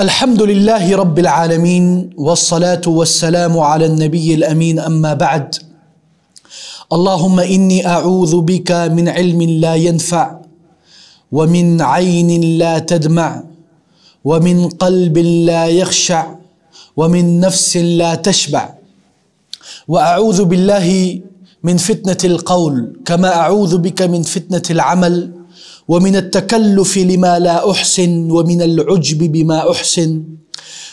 الحمد لله رب العالمين والصلاة والسلام على النبي الأمين أما بعد. اللهم إني أعوذ بك من علم لا ينفع ومن عين لا تدمع ومن قلب لا يخشع ومن نفس لا تشبع، وأعوذ بالله من فتنة القول كما أعوذ بك من فتنة العمل ومن التكلف لما لا أحسن ومن العجب بما أحسن،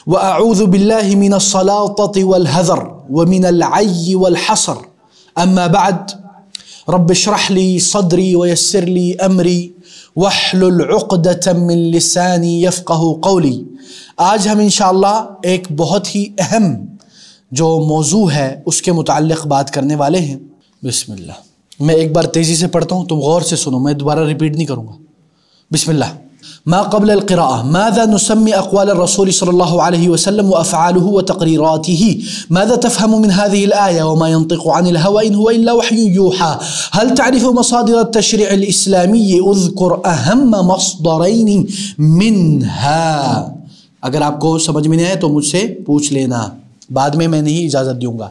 وأعوذ بالله من السلاطة والهذر ومن العي والحصر. أما بعد، رب اشرح لي صدري ويسر لي أمري واحلل عقدة من لساني يفقه قولي. آج ہم انشاءاللہ ایک بہت ہی اہم جو موضوع ہے اس کے متعلق بات کرنے والے ہیں۔ بسم اللہ۔ میں ایک بار تیزی سے پڑھتا ہوں، تم غور سے سنو، میں دوبارہ ریپیٹ نہیں کروں گا۔ بسم اللہ۔ ما قبل القراءة: ماذا نسمي أقوال الرسول صلى الله عليه وسلم وأفعاله وتقريراته؟ ماذا تفهم من هذه الآية؟ وما ينطق عن الهوى إن هو إلا وحي يوحى؟ هل تعرف مصادر التشريع الإسلامي؟ اذكر أهم مصدرين منها۔ اگر آپ کو سمجھ میں نہیں آئے تو مجھ سے پوچھ لینا، بعد میں نہیں اجازت دوں گا۔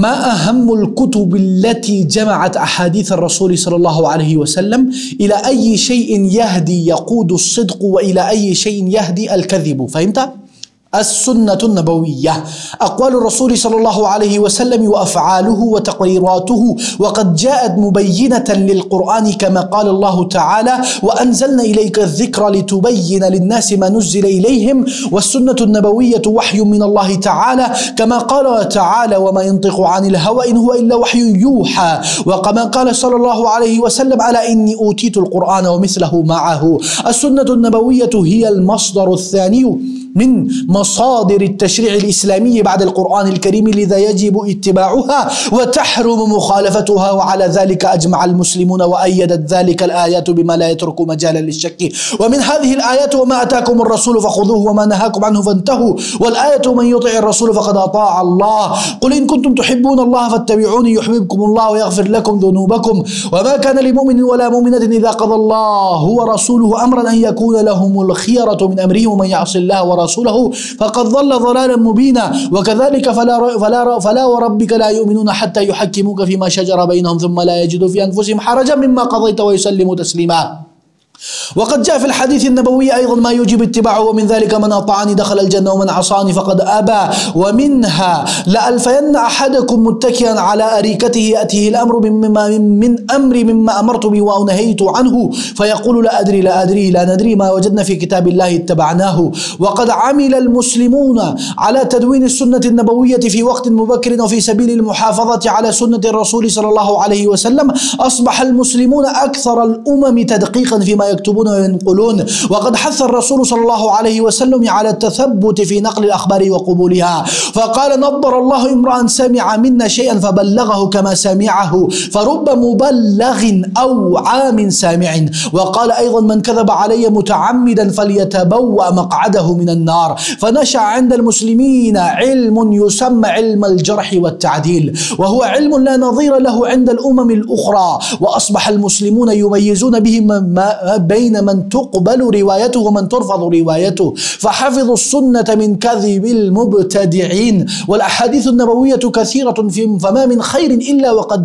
ما أهم الكتب التي جمعت أحاديث الرسول صلى الله عليه وسلم؟ إلى أي شيء يهدي يقود الصدق وإلى أي شيء يهدي الكذب؟ فهمت؟ السنة النبوية، أقوال الرسول صلى الله عليه وسلم وأفعاله وتقريراته، وقد جاءت مبينة للقرآن كما قال الله تعالى: وأنزلنا إليك الذكر لتبين للناس ما نزل إليهم. والسنة النبوية وحي من الله تعالى كما قال تعالى: وما ينطق عن الهوى إن هو إلا وحي يوحى. وكما قال صلى الله عليه وسلم: ألا إني أوتيت القرآن ومثله معه. السنة النبوية هي المصدر الثاني من مصادر التشريع الإسلامي بعد القرآن الكريم، لذا يجب اتباعها وتحرم مخالفتها، وعلى ذلك أجمع المسلمون، وأيدت ذلك الآيات بما لا يترك مجالا للشك. ومن هذه الآيات: وما أتاكم الرسول فخذوه وما نهاكم عنه فانتهوا. والآية: من يطع الرسول فقد أطاع الله. قل إن كنتم تحبون الله فاتبعوني يحببكم الله ويغفر لكم ذنوبكم. وما كان لمؤمن ولا مؤمنة إذا قضى الله ورسوله أمرا أن يكون لهم الخيرة من أمرهم، ومن يعص الله ورسوله فقد ضل ضلالا مبينا. وكذلك فلا وربك لا يؤمنون حتى يحكموك فيما شجر بينهم ثم لا يجدوا في أنفسهم حرجا مما قضيت ويسلموا تسليما. وقد جاء في الحديث النبوي أيضا ما يجب اتباعه، ومن ذلك: من أطاعني دخل الجنة ومن عصاني فقد أبى. ومنها: لألفين أحدكم متكئا على أريكته يأتيه الأمر مما أمرت به وأنهيت عنه فيقول لا أدري لا ندري ما وجدنا في كتاب الله اتبعناه. وقد عمل المسلمون على تدوين السنة النبوية في وقت مبكر، وفي سبيل المحافظة على سنة الرسول صلى الله عليه وسلم أصبح المسلمون أكثر الأمم تدقيقا فيما يكتبون وينقلون. وقد حث الرسول صلى الله عليه وسلم على التثبت في نقل الأخبار وقبولها، فقال: نضر الله امرأ سمع منا شيئا فبلغه كما سمعه، فرب مبلغ أو عام سامع. وقال أيضا: من كذب علي متعمدا فليتبوأ مقعده من النار. فنشأ عند المسلمين علم يسمى علم الجرح والتعديل، وهو علم لا نظير له عند الأمم الأخرى، وأصبح المسلمون يميزون به بين من تقبل روايته ومن ترفض روايته، فحفظوا السنة من كذب المبتدعين. والأحاديث النبوية كثيرة، فما من خير إلا وقد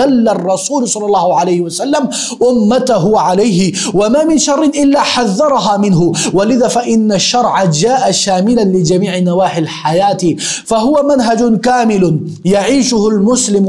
دل الرسول صلى الله عليه وسلم أمته عليه، وما من شر إلا حذرها منه. ولذا فإن الشرع جاء شاملا لجميع نواحي الحياة، فهو منهج كامل يعيشه المسلم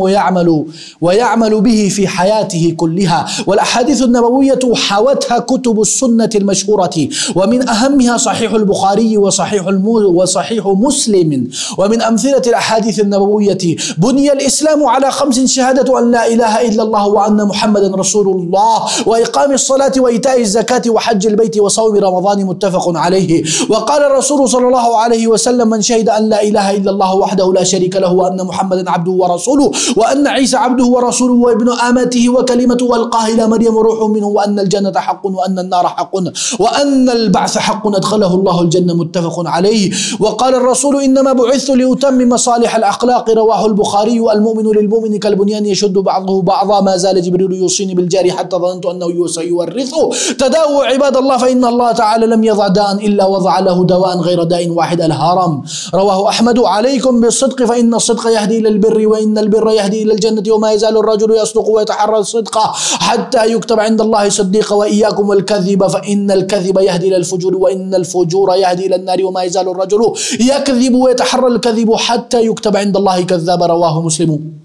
ويعمل به في حياته كلها. والأحاديث النبوية حوتها كتب السنة المشهورة، ومن أهمها صحيح البخاري وصحيح مسلم. ومن أمثلة الأحاديث النبوية: بني الإسلام على 5: شهادة أن لا إله إلا الله وأن محمدا رسول الله، وإقام الصلاة وإيتاء الزكاة وحج البيت وصوم رمضان، متفق عليه. وقال الرسول صلى الله عليه وسلم: من شهد أن لا إله إلا الله وحده لا شريك له وأن محمدا عبده ورسوله وأن عيسى عبده ورسوله وابن آمته وكلمته ألقاها إلى مريم وروح منه وأن الجنة حق وأن النار حق وأن البعث حق أدخله الله الجنة متفق عليه. وقال الرسول إنما بعثت لأتمم صالح الأخلاق رواه البخاري. المؤمن للمؤمن كالبنيان يشد بعضه بعضا ما زال جبريل يوصيني بالجار حتى ظننت أنه سيورثه. تداووا عباد الله فإن الله تعالى لم يضع داء إلا وضع له دواء غير داء واحد الهرم رواه أحمد. عليكم بالصدق فإن الصدق يهدي إلى البر وإن البر يهدي إلى الجنة وما يزال الرجل يصدق ويتحرى الصدق حتى يكتب عند الله صديقا. وإياكم والكذب فإن الكذب يهدي إلى الفجور وإن الفجور يهدي إلى النار وما يزال الرجل يكذب ويتحرى الكذب حتى يكتب عند الله كذابا رواه مسلم.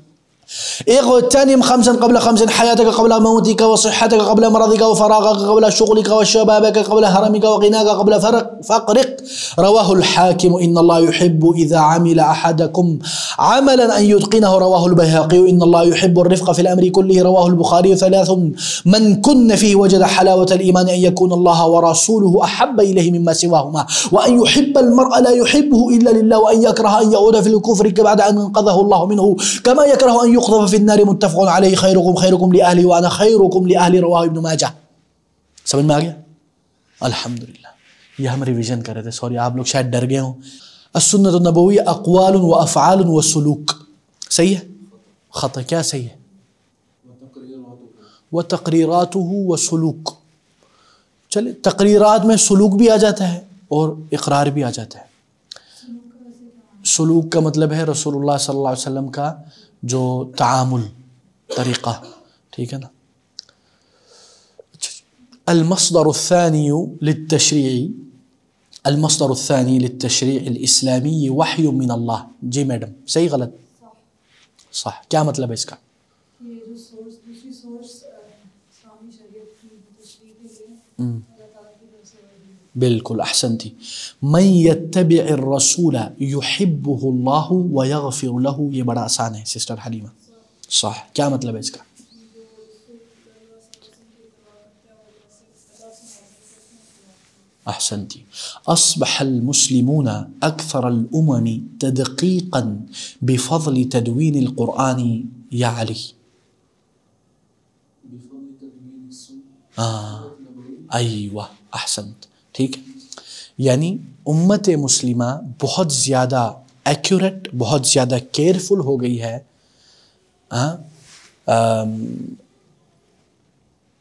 اغتنم خمسا قبل خمس حياتك قبل موتك وصحتك قبل مرضك وفراغك قبل شغلك وشبابك قبل هرمك وغناك قبل فقرك رواه الحاكم. إن الله يحب إذا عمل أحدكم عملا أن يتقنه رواه البيهقي. إن الله يحب الرفق في الأمر كله رواه البخاري. ثلاث من كن فيه وجد حلاوة الإيمان أن يكون الله ورسوله أحب إليه مما سواهما وأن يحب المرء لا يحبه إلا لله وأن يكره أن يعود في الكفر بعد أن أنقذه الله منه كما يكره أن يقذف في النار متفق عليه. خيركم لأهلي وأنا خيركم لأهلي رواه ابن ماجہ. سمجھ میں آ گیا؟ الحمدللہ. یہ ہم ریویژن کر رہے تھے، سوری آپ لوگ شاید ڈر گئے ہوں. السنت النبویہ اقوال و افعال و سلوک. صحیح ہے؟ خطا کیا صحیح ہے؟ و تقریراته و سلوک. چلے تقریرات میں سلوک بھی آ جاتا ہے اور اقرار بھی آ جاتا ہے. سلوک کا مطلب ہے رسول اللہ صلی اللہ علیہ وسلم کا جو تعامل طریقہ، ٹھیک ہے نا. المصدر الثاني للتشریع الاسلامی وحی من اللہ. جی میڈم صحیح غلط؟ صح. کیا مطلب ہے اس کا؟ بالکل احسنتی. من یتبع الرسول یحبہ اللہ ویغفر لہ. یہ بڑا آسان ہے سسٹر حلیمہ. صح. کیا مطلب ہے اس کا؟ احسنتی. اصبح المسلمون اکثر الامم تدقیقا بفضل تدوین القرآن یا علی. ایوہ احسنت. ٹھیک ہے، یعنی امت مسلمہ بہت زیادہ ایکوریٹ، بہت زیادہ کیئرفل ہو گئی ہے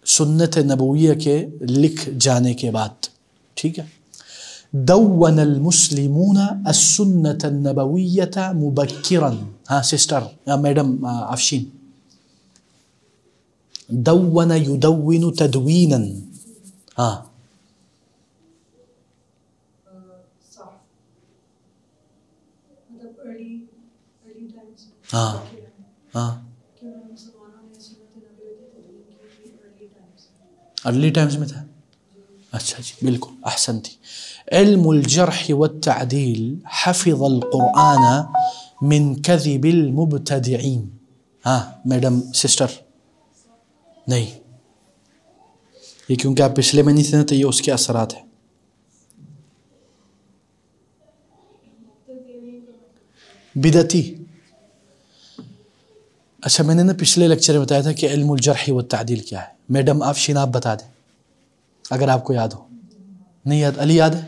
سنت نبویہ کے لکھ جانے کے بعد. ٹھیک ہے. دون المسلمون السنت النبویۃ مبکرا. ہاں سسٹر میڈم افشین. دون یدون تدوینا. ہاں ہاں ہاں ارلی ٹائمز میں تھا. اچھا جی بالکل احسنتی. علم الجرح والتعدیل حفظ القرآن من کذب المبتدعین. ہاں میڈم سسٹر نہیں، یہ کیونکہ آپ پچھلے میں نہیں تھے نا تو یہ اس کے اثرات ہیں. بدعتی. اچھا میں نے نا پچھلے لیکچر میں بتایا تھا کہ علم الجرح والتعدیل کیا ہے. میڈم افشین آپ بتا دیں اگر آپ کو یاد ہو. نہیں یاد؟ علی یاد ہے؟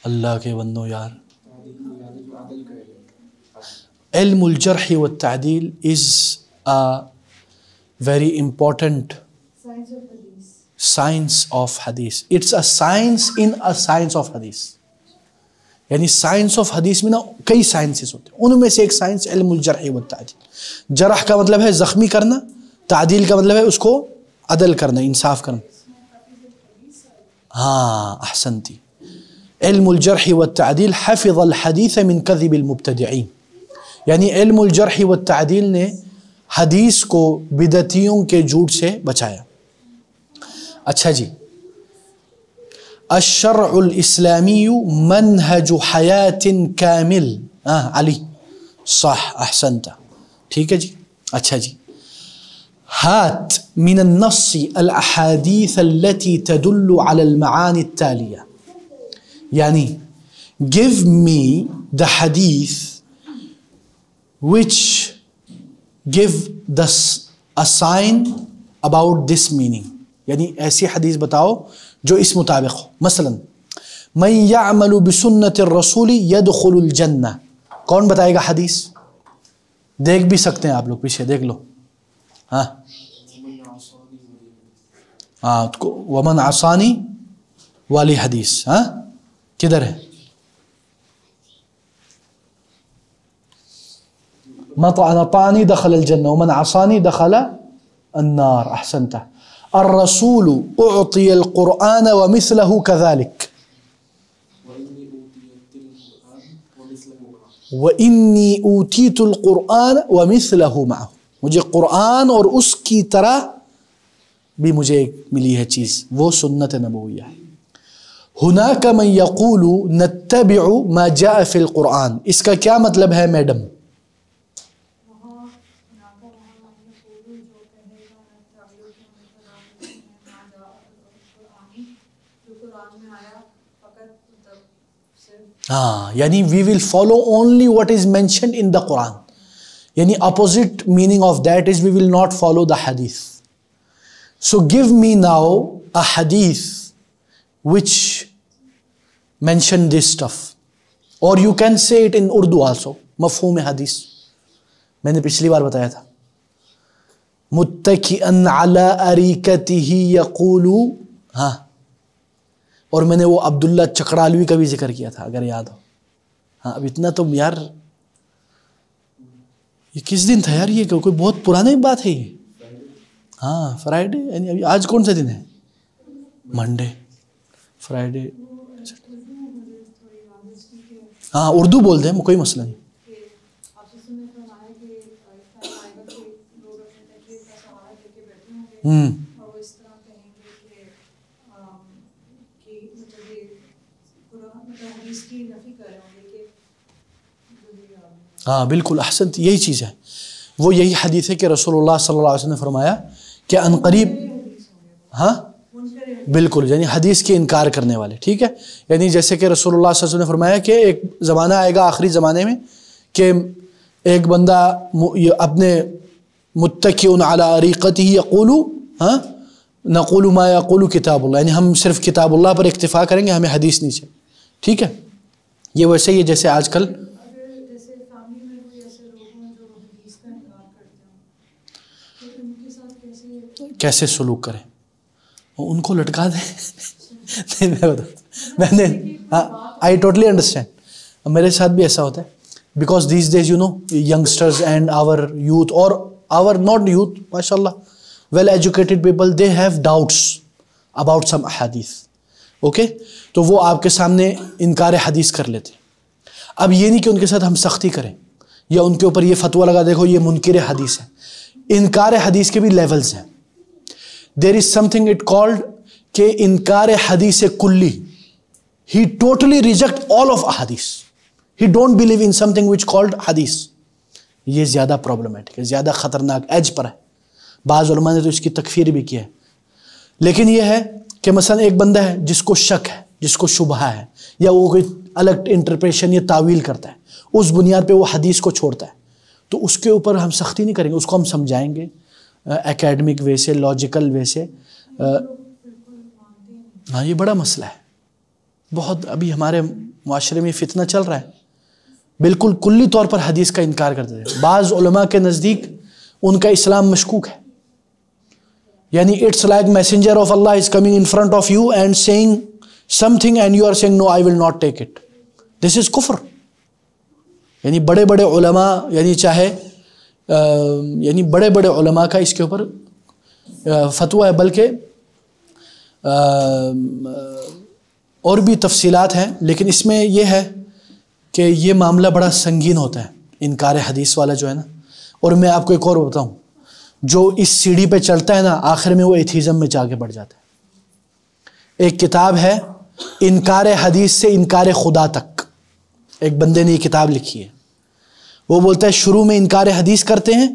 اللہ کے بندو یار. علم الجرح والتعدیل is a very important science of hadith. It's a science in a science of hadith. یعنی سائنس آف حدیث میں نا کئی سائنسز ہوتے ہیں، ان میں سے ایک سائنس علم الجرح والتعدیل. جرح کا مطلب ہے زخمی کرنا، تعدیل کا مطلب ہے اس کو عدل کرنا، انصاف کرنا. ہاں احسنتی. علم الجرح والتعدیل حفظ الحدیث من کذب المبتدعین. یعنی علم الجرح والتعدیل نے حدیث کو بدعتیوں کے جھوٹ سے بچایا. اچھا جی. الشرع الاسلامی منہج حیات کامل. علی صح احسنت. ٹھیک ہے جی. اچھا جی. هات من النص الاحاديث التي تدل على المعاني التالية. يعني give me the hadith which give a sign about this meaning. یعنی ایسی حدیث بتاؤ جو اس مطابق ہو. مثلا من یعمل بسنت الرسول یدخل الجنہ، کون بتائے گا حدیث؟ دیکھ بھی سکتے ہیں آپ لوگ، پیچھے دیکھ لو. ہاں ومن عصانی والی حدیث، ہاں کدھر ہے؟ من اطاعنی دخل الجنہ ومن عصانی دخل النار. احسنت. الرسول اعطی القرآن ومثلہ كذلك وإنی اوتیت القرآن ومثلہ معہ، مجھے قرآن اور اس کی طرح بھی مجھے ملی ہے چیز، وہ سنت نبویہ ہے. ہناک من یقول نتبع ما جاء فی القرآن، اس کا کیا مطلب ہے میڈم؟ ہاں یعنی we will follow only what is mentioned in the Quran, یعنی opposite meaning of that is we will not follow the حدیث. So give me now a حدیث which mention this stuff, or you can say it in Urdu also. مفہوم حدیث میں نے پچھلی بار بتایا تھا. متکئا علی اریکتہ یقول، ہاں، اور میں نے وہ عبداللہ چکڑالوی کا بھی ذکر کیا تھا اگر یاد ہو. ہاں اب اتنا تو یار، یہ کس دن تھا یار؟ یہ کوئی بہت پرانی بات ہے یہ. ہاں فرائیڈے، یعنی ابھی آج کون سا دن ہے؟ Monday, Friday. ہاں اردو بول دیں، کوئی مسئلہ نہیں. ہاں بالکل احسنت، یہی چیز ہے. وہ یہی حدیث ہے کہ رسول اللہ صلی اللہ علیہ وسلم نے فرمایا کہ ان قریب، ہاں بالکل، یعنی حدیث کے انکار کرنے والے. ٹھیک ہے، یعنی جیسے کہ رسول اللہ صلی اللہ علیہ وسلم نے فرمایا کہ ایک زمانہ آئے گا آخری زمانے میں کہ ایک بندہ اپنے متکئ علی اریقتہ یقول، ہاں نقول ما یقول کتاب اللہ، یعنی ہم صرف کتاب اللہ پر اکتفا کریں گے، ہمیں حدیث نہیں چاہیے. ٹھیک ہے، یہ ویسے ہی ہے جیسے آج کل کیسے سلوک کریں، ان کو لٹکا دیں. میں نے آئی ٹوٹلی انڈرسٹینڈ، میرے ساتھ بھی ایسا ہوتا ہے because these days you know youngsters and our youth اور آور ناٹ یوتھ ماشاء اللہ well educated people they have doubts about some حدیث. اوکے، تو وہ آپ کے سامنے انکار حدیث کر لیتے. اب یہ نہیں کہ ان کے ساتھ ہم سختی کریں یا ان کے اوپر یہ فتویٰ لگا دیکھو یہ منکر حدیث ہے. انکار حدیث کے بھی لیولز ہیں. دیر از سم تھنگ اٹ کالڈ کہ انکار حدیث کلی، ہی ٹوٹلی ریجیکٹ آل آف احادیث، he don't believe in some thing which called حدیث. یہ زیادہ پرابلمٹک ہے، زیادہ خطرناک ایج پر ہے. بعض علماء نے تو اس کی تکفیر بھی کی ہے. لیکن یہ ہے کہ مثلا ایک بندہ ہے جس کو شک ہے، جس کو شبہ ہے، یا وہ کوئی الگ انٹرپریشن یا تعویل کرتا ہے، اس بنیاد پہ وہ حدیث کو چھوڑتا ہے، تو اس کے اوپر ہم سختی نہیں کریں گے، اس کو ہم سمجھائیں گے اکیڈمک وے سے، لاجیکل وے سے. ہاں یہ بڑا مسئلہ ہے بہت، ابھی ہمارے معاشرے میں فتنہ چل رہا ہے. بالکل کلی طور پر حدیث کا انکار کرتے تھے. بعض علماء کے نزدیک ان کا اسلام مشکوک ہے، یعنی it's like messenger of Allah is coming in front of you and seeing something and you are seeing no I will not take it. This is کفر. یعنی بڑے بڑے علماء، یعنی چاہے یعنی بڑے بڑے علماء کا اس کے اوپر فتویٰ ہے، بلکہ اور بھی تفصیلات ہیں، لیکن اس میں یہ ہے کہ یہ معاملہ بڑا سنگین ہوتا ہے انکار حدیث والا جو ہے نا. اور میں آپ کو ایک اور بتاؤں، جو اس سیڑھی پہ چڑھتا ہے نا آخر میں وہ ایتھیزم میں جا کے بڑھ جاتا ہے. ایک کتاب ہے انکار حدیث سے انکار خدا تک، ایک بندے نے یہ کتاب لکھی ہے. وہ بولتا ہے شروع میں انکار حدیث کرتے ہیں،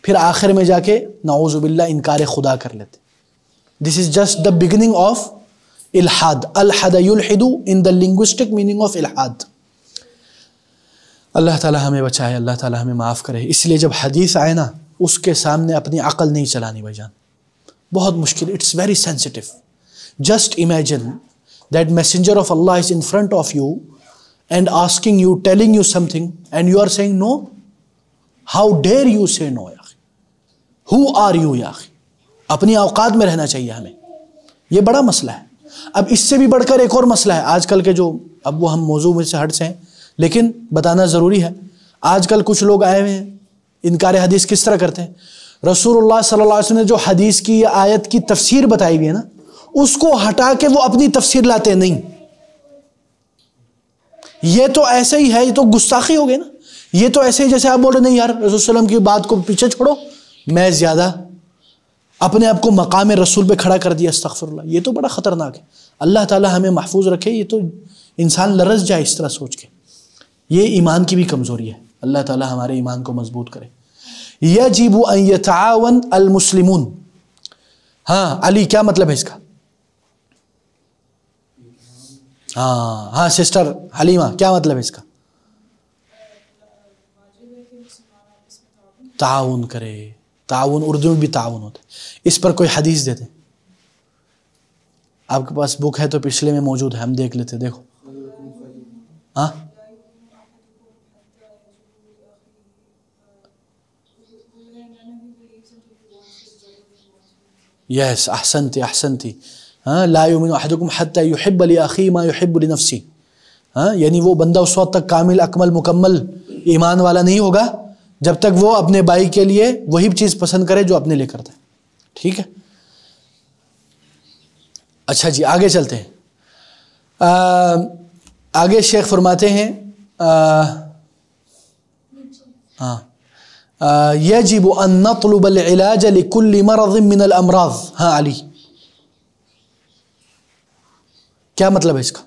پھر آخر میں جا کے نعوذ باللہ انکار خدا کر لیتے. This is just the beginning of الحاد. الحد یلحد in the linguistic meaning of الحاد. اللہ تعالیٰ ہمیں بچائے، اللہ تعالیٰ ہمیں معاف کرے. اس لیے جب حدیث آئے نا اس کے سامنے اپنی عقل نہیں چلانی بھائی جان. بہت مشکل. It's very sensitive. Just imagine that messenger of Allah is in front of you and asking you, telling you something and you are seeing no. How dare you say no یا اخی. Who are you یا اخی. اپنی اوقات میں رہنا چاہیے ہمیں. یہ بڑا مسئلہ ہے. اب اس سے بھی بڑھ کر ایک اور مسئلہ ہے آج کل کے جو, اب وہ ہم موضوع میں سے ہٹ سے ہیں لیکن بتانا ضروری ہے. آج کل کچھ لوگ آئے ہوئے ہیں, انکار حدیث کس طرح کرتے ہیں. رسول اللہ صلی اللہ علیہ وسلم نے جو حدیث کی یا آیت کی تفسیر بتائی ہوئی ہے نا, اس کو ہٹا کے وہ اپنی تفسیر لاتے ہیں. نہیں, یہ تو ایسے ہی ہے, یہ تو گستاخی ہو گئی نا. یہ تو ایسے ہی جیسے آپ بول رہے نہیں یار رسول اللہ علیہ وسلم کی بات کو پیچھے چھوڑو, میں زیادہ اپنے آپ کو مقام رسول پہ کھڑا کر دیا. استغفر اللہ. یہ تو بڑا خطرناک ہے. اللہ تعالی ہمیں محفوظ رکھے. یہ تو انسان لرز جائے اس طرح سوچ کے. یہ ایمان کی بھی کمزوری ہے. اللہ تعالی ہمارے ایمان کو مضبوط کرے. یجب ان یتعاون المسلمون. ہاں علی کیا مطلب ہے اس کا؟ ہاں سسٹر حلیمہ کیا مطلب ہے اس کا؟ تعاون کرے. تعاون اردو میں بھی تعاون ہوتا ہے. اس پر کوئی حدیث دیتے. آپ کے پاس بک ہے تو پچھلے میں موجود ہے, ہم دیکھ لیتے. دیکھو ہاں یس احسنتی. ہاں لا یؤمن احدکم حتی یحب لاخیہ ما یحب لنفسہ. ہاں یعنی وہ بندہ اس وقت تک کامل اکمل مکمل ایمان والا نہیں ہوگا جب تک وہ اپنے بھائی کے لیے وہی چیز پسند کرے جو اپنے لیے کرتا ہے. ٹھیک ہے. اچھا جی آگے چلتے ہیں. آگے شیخ فرماتے ہیں یجب ان نطلب العلاج لكل مرض من الامراض. ہاں علی کیا مطلب ہے اس کا؟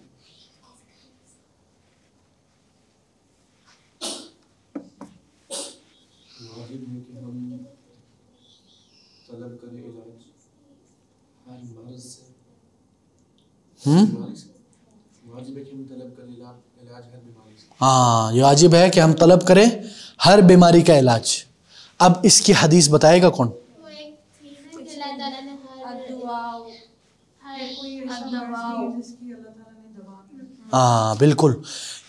ہاں یہ واجب ہے کہ ہم طلب کریں ہر بیماری کا علاج. اب اس کی حدیث بتائے گا کون؟ ہاں بالکل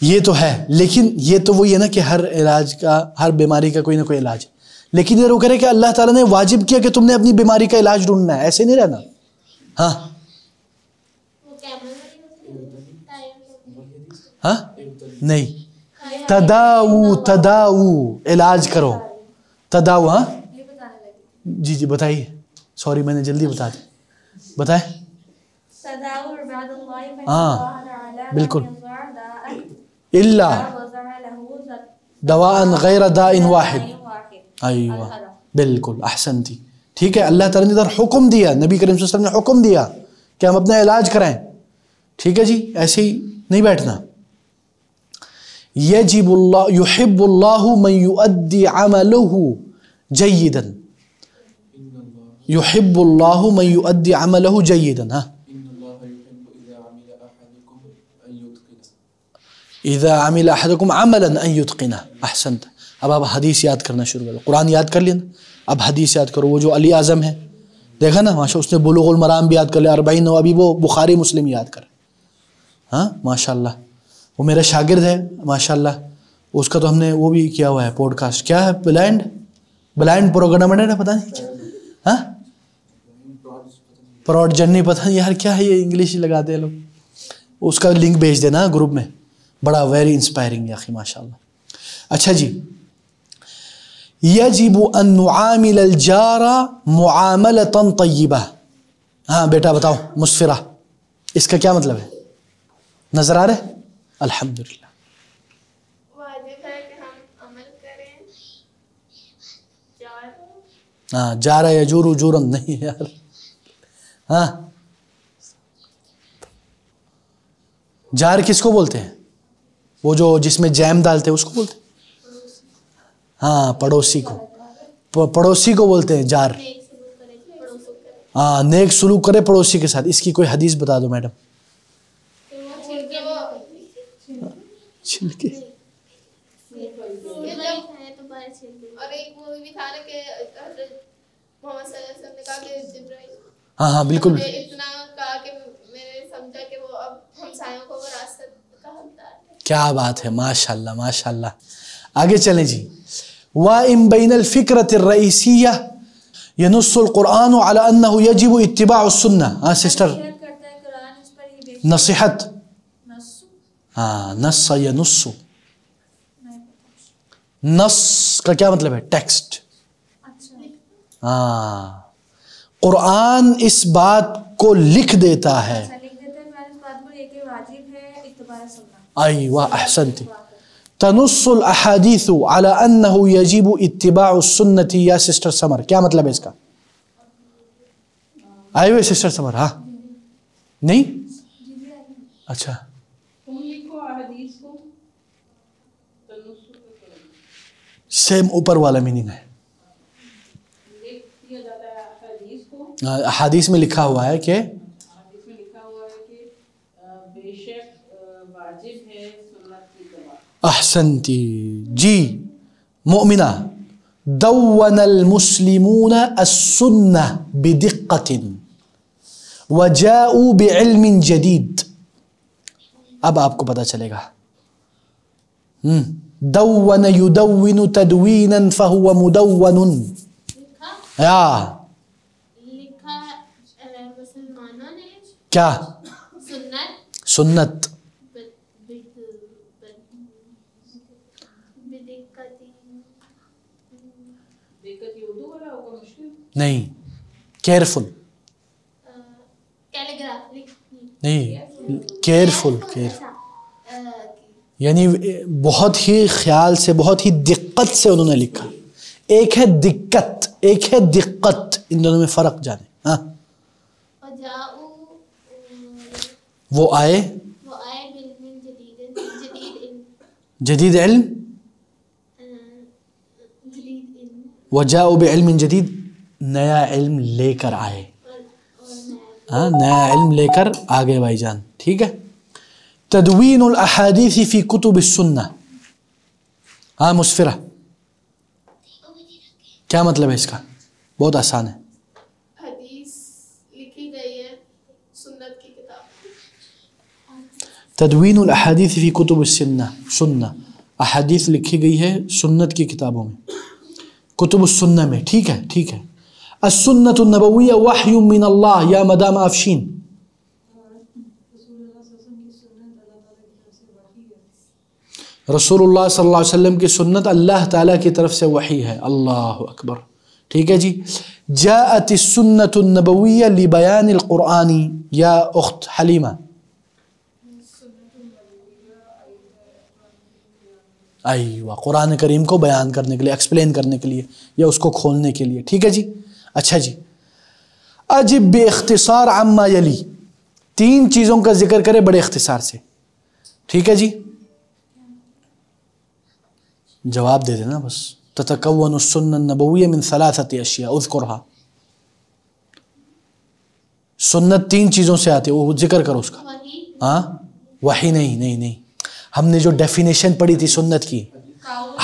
یہ تو ہے. لیکن یہ تو وہی ہے نا کہ ہر علاج کا, ہر بیماری کا کوئی نہ کوئی علاج ہے. لیکن یہ روکے کہ اللہ تعالیٰ نے واجب کیا کہ تم نے اپنی بیماری کا علاج ڈھونڈنا ہے, ایسے نہیں رہنا. ہاں ہاں نہیں, تداؤ علاج کرو. تداؤ. ہاں جی بتائیے. سوری میں نے جلدی بتا دی. بتائیں. ہاں بالکل. اللہ دواء غیر داء واحد. ایوہ بالکل احسنتی. ٹھیک ہے. اللہ تعالیٰ نے ادھر حکم دیا, نبی کریم صلی اللہ علیہ وسلم نے حکم دیا کہ ہم اپنا علاج کرائیں. ٹھیک ہے جی, ایسے ہی نہیں بیٹھنا. یجب اللہ یحب اللہ من یؤدی عملہ جیدا. یحب اللہ من یؤدی عملہ جیدا. ہاں اذا عمل احدکم عملا ان یتقنہ. احسنت. اب آپ حدیث یاد کرنا شروع کرو. قرآن یاد کر لینا, اب حدیث یاد کرو. وہ جو علی اعظم ہے دیکھا نا ماشاء, اس نے بلوغ المرام بھی یاد کر لیا, 40 نووی وہ بخاری مسلم یاد کر. ہاں ماشاء اللہ. وہ میرا شاگرد ہے ماشاء اللہ, اس کا تو ہم نے وہ بھی کیا ہوا ہے پوڈ کاسٹ. کیا ہے بلائنڈ پروگرام ہے, پتہ نہیں. ہاں پراڈ جرنی, پتہ نہیں یار کیا ہے یہ, انگلش لگاتے ہیں لوگ. اس کا لنک بھیج دینا گروپ میں. بڑا ویری انسپائرنگ اخی ماشاء اللہ. اچھا جی. یجب ان نعامل الجار معاملۃ طیبہ. ہاں بیٹا بتاؤ مسفرہ, اس کا کیا مطلب ہے؟ نظر آ رہا ہے؟ الحمدللہ. واجب ہے کہ ہم عمل کریں. ہاں جارا یجور جورن نہیں یار. ہاں جار کس کو بولتے ہیں؟ وہ جو جس میں جیم ڈالتے ہیں اس کو بولتے ہیں. ہاں پڑوسی کو, پڑوسی کو بولتے ہیں جار. ہاں نیک سلوک کرے پڑوسی کے ساتھ. اس کی کوئی حدیث بتا دو میڈم. چھلکے اور ایک وہ بھی تھا نا کہ محمد صلی اللہ علیہ وسلم نے کہا کہ ہاں ہاں بالکل. اتنا کہا کہ میں نے سمجھا کہ وہ اب ہمسایوں کو وراثت کا حقدار ہے. کیا بات ہے، ماشاء اللہ ماشاء اللہ. آگے چلیں جی. وَإِن بَيْنَ الْفِكْرَةِ الرَّئِيسِيَّةِ يَنُصُّ الْقُرْآنُ عَلَى أَنَّهُ يَجِبُ اتِّبَاعُ السُّنَّةِ. ہاں سسٹر، نصیحت. ہاں نص یا نص، نص کا کیا مطلب ہے؟ ٹیکسٹ. ہاں قرآن اس بات کو لکھ دیتا ہے. ایوہ احسنت. تنص الاحادیث على انه يجب اتباع السنة. یا سسٹر سمر کیا مطلب ہے اس کا؟ آئے ہوئے سسٹر سمر؟ ہاں نہیں اچھا. سیم اوپر والا میننگ ہے. احادیث میں لکھا ہوا ہے کہ احسنتی جی مؤمنہ. دون المسلمون السنة بدقة وجاءوا بعلم جدید. اب آپ کو پتہ چلے گا. دون يدون تدوینا فهو مدون. یا لکھا مسلمانوں نے کیا؟ سنت سنت. نہیں کیئرفل نہیں کیئرفل یعنی بہت ہی خیال سے، بہت ہی دقت سے انہوں نے لکھا. ایک ہے دقت، ایک ہے دقت، ان دونوں میں فرق جانے. ہاں وہ آئے جدید علم. وجاءوا بعلم جدید، نیا علم لے کر آئے. ہاں نیا علم لے کر آگے بھائی جان. ٹھیک ہے. تدوین الاحادیث فی کتب السنہ. ہاں مسفرہ کیا مطلب ہے اس کا؟ بہت آسان ہے. حدیث لکھی گئی ہے سنت کی کتاب. تدوین الاحادیث فی کتب السنہ. احادیث لکھی گئی ہے سنت کی کتابوں میں، کتب السنہ میں. ٹھیک ہے ٹھیک ہے. السنة النبویہ وحی من اللہ. یا مدام آفشین، رسول اللہ صلی اللہ علیہ وسلم کی سنت اللہ تعالیٰ کی طرف سے وحی ہے. اللہ اکبر. ٹھیک ہے جی. جاءت السنة النبویہ لبیان القرآن. یا اخت حلیمہ، ایوہ قرآن کریم کو بیان کرنے کے لیے، ایکسپلین کرنے کے لیے، یا اس کو کھولنے کے لیے. ٹھیک ہے جی. اچھا جی. اجب باختصار عما یلی. 3 چیزوں کا ذکر کرے بڑے اختصار سے. ٹھیک ہے جی. جواب دے دینا بس. تتکون السنة النبویہ من 3 اشیاء اذکرها. سنت 3 چیزوں سے آتی ہے، وہ ذکر کرو اس کا. ہاں وحی نہیں. ہم نے جو ڈیفینیشن پڑھی تھی سنت کی،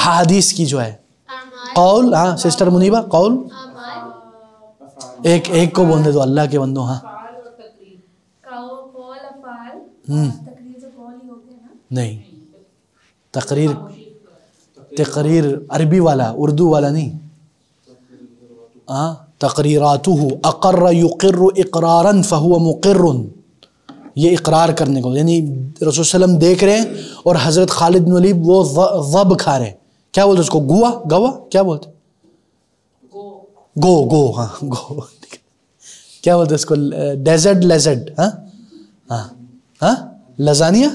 حدیث کی جو ہے، قول. ہاں سسٹر منیبہ قول. ایک کو بولنے دو اللہ کے بندو. ہاں نہیں تقریر عربی والا، اردو والا نہیں. تقریراتہ اقر یقر اقرارا فہو مقر. یہ اقرار کرنے کو، یعنی رسول صلی اللہ علیہ وسلم دیکھ رہے ہیں اور حضرت خالد بن ولید وہ ضب کھا رہے ہیں. کیا بولتے اس کو؟ گوا کیا بولتے؟ گو. ہاں گو. کیا بولتے اس کو؟ Desert lizard. ہاں ہاں ہاں لزانیہ.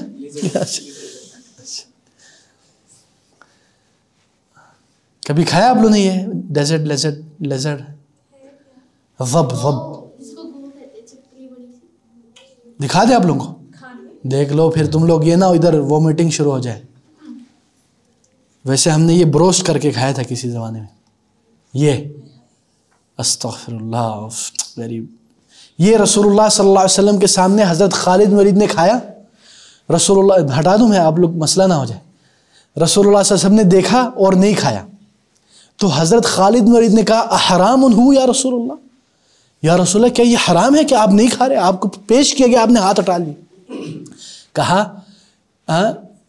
کبھی کھایا آپ لوگوں نے یہ ڈیزرٹ لیزرڈ؟ ضب دکھا دیں آپ لوگوں کو؟ دیکھ لو پھر تم لوگ یہ نہ ادھر وومیٹنگ شروع ہو جائے. ویسے ہم نے یہ بروسٹ کر کے کھایا تھا کسی زمانے میں. یہ استغفر اللہ ویری. یہ رسول اللہ صلی اللہ علیہ وسلم کے سامنے حضرت خالد بن ولید نے کھایا. رسول اللہ ہٹا دوں میں، آپ لوگ مسئلہ نہ ہو جائے. رسول اللہ صلی اللہ علیہ وسلم نے دیکھا اور نہیں کھایا. تو حضرت خالد بن ولید نے کہا احرام ہو یا رسول اللہ، یا رسول اللہ کیا یہ حرام ہے کہ آپ نہیں کھا رہے؟ آپ کو پیش کیا گیا، آپ نے ہاتھ ہٹا لی. کہا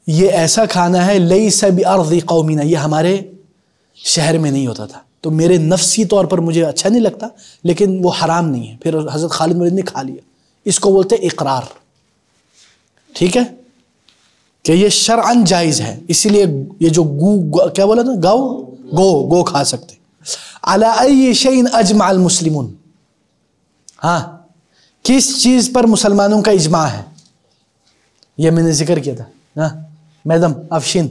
یہ ایسا کھانا ہے لیس بارض قومنا، یہ ہمارے شہر میں نہیں ہوتا تھا، تو میرے نفسی طور پر مجھے اچھا نہیں لگتا، لیکن وہ حرام نہیں ہے. پھر حضرت خالد بن ولید نے کھا لیا. اس کو بولتے اقرار. ٹھیک ہے کہ یہ شرعاً جائز ہے، اسی لیے یہ جو کیا بولا تھا، گو کھا سکتے. علی ای شیء اجمع المسلمون، ہاں کس چیز پر مسلمانوں کا اجماع ہے؟ یہ میں نے ذکر کیا تھا. ہاں میڈم افشین،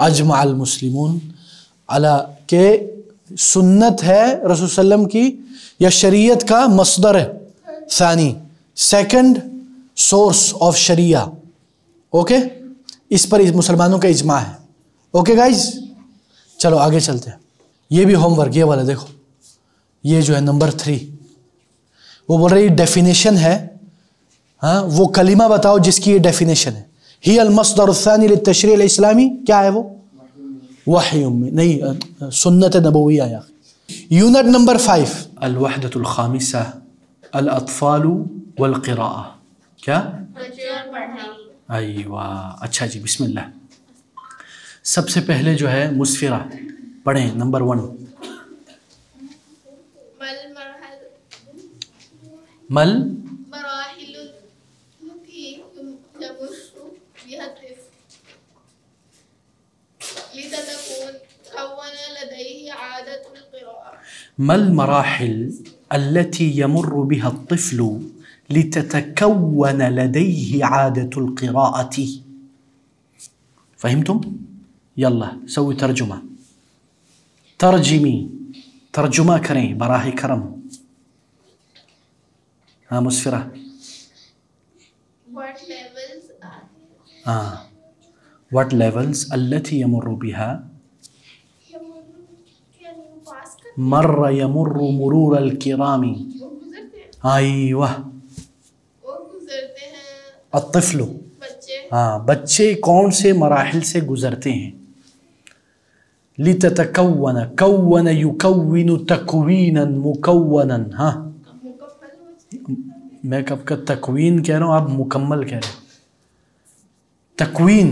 اجمع المسلمون علی کہ سنت ہے رسول صلی اللہ علیہ وسلم کی یا شریعت کا مصدر ہے ثانی، second source of Shariah. Okay, اس پر مسلمانوں کا اجماع ہے. اوکے گائز، چلو آگے چلتے ہیں. یہ بھی ہوم ورک، یہ والا دیکھو، یہ جو ہے نمبر 3، وہ بول رہی ڈیفینیشن ہے. ہاں وہ کلمہ بتاؤ جس کی یہ ڈیفینیشن ہے. ہی المصدر الثانی للتشریع الاسلامی، کیا ہے وہ؟ وحی نہیں، سنت نبویہ. یا یونٹ نمبر 5، الوحدۃ الخامسہ، الاطفال والقراءہ. کیا؟ ایوہ، اچھا جی، بسم اللہ. سب سے پہلے جو ہے مسفرہ پڑھیں، نمبر 1. مل مراحل التي يمر بها الطفل لتكون كون لديه عادة القراءة. ما المراحل التي يمر بها الطفل لتتكون لديه عادة القراءة؟ فهمتم؟ يلا سوي ترجمة، ترجمي، ترجمة کریں براہ کرم. ہاں مسفرہ. What levels are there? ہاں what levels التي يمر بها، مر يمر مرور الكرام. ایوہ، وہ گزرتے ہیں الطفل، بچے. ہاں بچے کون سے مراحل سے گزرتے ہیں؟ لتتکون، کون یکون تکوینا مکونا. ہاں میں کب کا تکوین کہہ رہا ہوں، آپ مکمل کہہ رہے ہیں. تکوین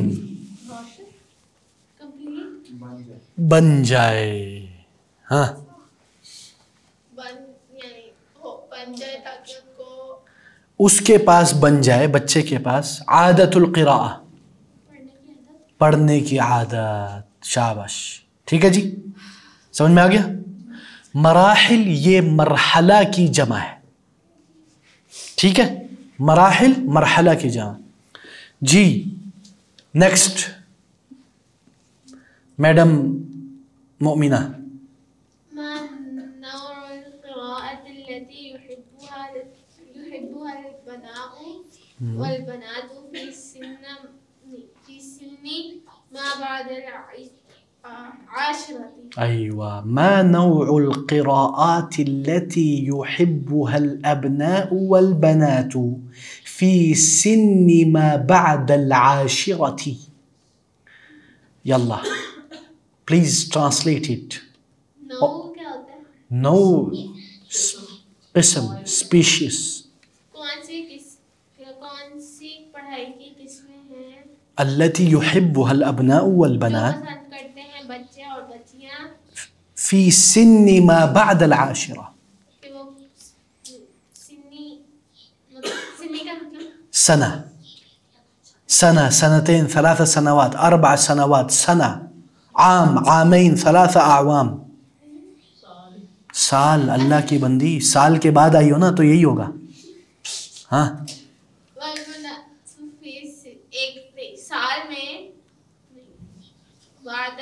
بن جائے. ہاں بن جائے تاکہ ان کو اس کے پاس بن جائے، بچے کے پاس عادت القراءہ، پڑھنے کی عادت. شاباش، ٹھیک ہے جی، سمجھ میں آ گیا. مراحل یہ مرحلہ کی جمع ہے. ٹھیک ہے، مراحل مرحلہ کی جمع. جی نیکسٹ میڈم مؤمنہ. ما نوع القراءة التي يحبها البناء والبنات في سن ما بعد العاشرة. أيوة، ما نوع القراءات التي يحبها الأبناء والبنات في سن ما بعد العاشرة؟ يلا please translate it. نو کیا ہوتا ہے؟ No قسم، species. کون سی پڑھائی کی قسمیں ہیں التي يحبها الأبناء والبنات جو پسند کرتے ہیں بچے اور بچیاں في سن ما بعد العاشرة؟ کہ وہ سنی کا مطلب سنة، سنتين، 3 سنوات، 4 سنوات، سنة، عام، عامين، 3 أعوام. سال، اللہ کی بندی، سال کے بعد آئی ہو نا تو یہی ہوگا. ہاں ایک سال میں بعد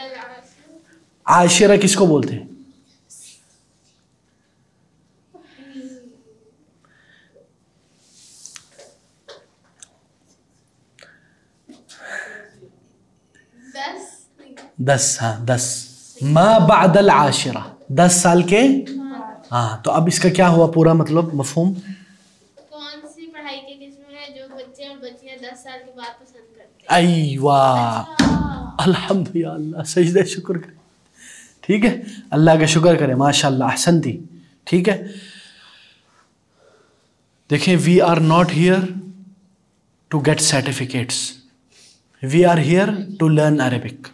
عاشرہ کس کو بولتے ہیں؟ دس. ہاں 10 ما بعد العاشرہ، 10 سال کے. ہاں تو اب اس کا کیا ہوا پورا مطلب مفہوم؟ کون سی پڑھائی کی قسم ہے جو بچے اور بچیاں 10 سال کے بعد پسند کرتے ہیں؟ ایوہ، الحمد یا اللہ، سجدہ شکر کرے. ٹھیک ہے، اللہ کا شکر کرے، ماشاء اللہ، احسنتی. ٹھیک ہے، دیکھیں we are not here to get certificates, we are here to learn Arabic,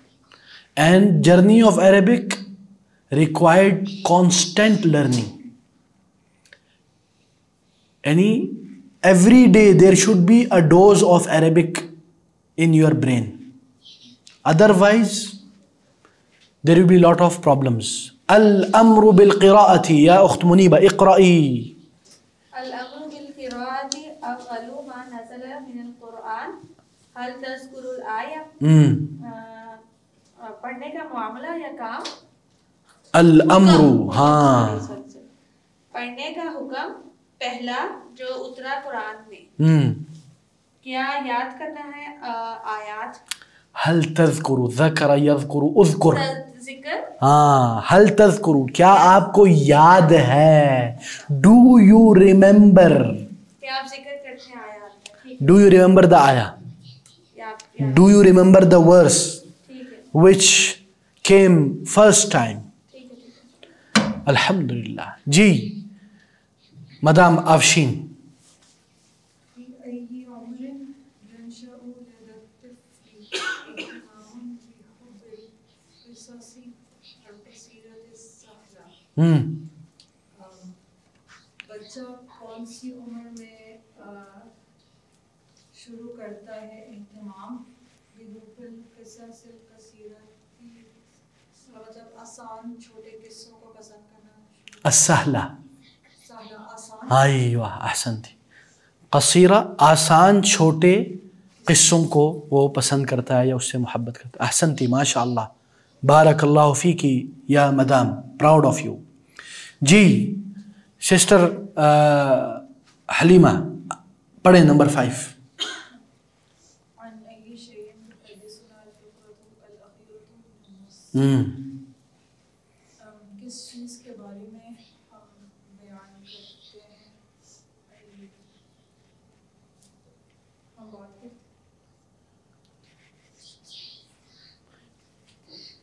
and journey of Arabic required constant learning. یعنی every day there should be a dose of Arabic in your brain. Otherwise, there will be a lot of problems. الأمر بالقراءة يا أخت منيبة اقرأي. الأمر بالقراءة أفضل ما نزل من القرآن. هل تذكر الآية؟ پڑھنے کا معاملہ یا کام؟ الأمر ہاں پڑھنے کا حکم پہلا جو اترا قرآن میں. کیا یاد کرنا ہے آیات؟ هل تذکر ذکر یذکر اذکر ذکر. ہاں هل تذکر کیا آپ کو یاد ہے, ڈو یو ریممبر, کیا آپ ذکر کرتے ہیں آیات؟ ڈو یو ریممبر دا آیا, do you remember the verse which came first time. الحمدللہ. جی مدام آفشین. بچہ کون سی عمر میں شروع کرتا ہے اہتمام مطلب آسان چھوٹے قصوں کو پسند کرنا؟ السہلہ. ایوہ احسنتی. قصیرہ آسان چھوٹے قصوں کو وہ پسند کرتا ہے یا اس سے محبت کرتا ہے. احسنتی ماشاء اللہ, بارک اللہ فیکی یا مدام, پراؤڈ آف یو. جی سسٹر حلیمہ پڑھیں نمبر 5. کس چیز کے بارے میں بیان کرتے ہیں؟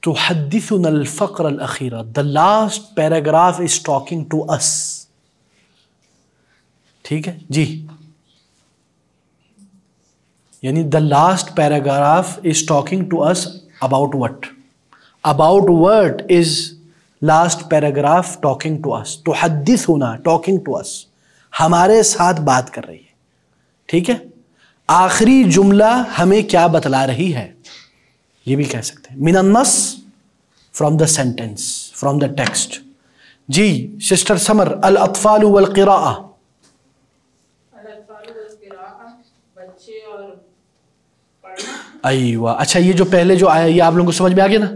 تحدثنا الفقرة الأخيرة. The last paragraph is talking to us. ٹھیک ہے جی, یعنی the last paragraph is talking to us about what? About what is last paragraph talking to us? تحدثنا talking to us, ہمارے ساتھ بات کر رہی ہے. ٹھیک ہے, آخری جملہ ہمیں کیا بتلا رہی ہے یہ بھی کہہ سکتے ہیں. من النص from the sentence, from the text. جی سسٹر سمر. الاطفال والقراءة. الاطفال والقراءة بچے اور پڑھنا. ایوہ اچھا, یہ جو پہلے جو آیا یہ آپ لوگوں کو سمجھ میں آ گیا نا؟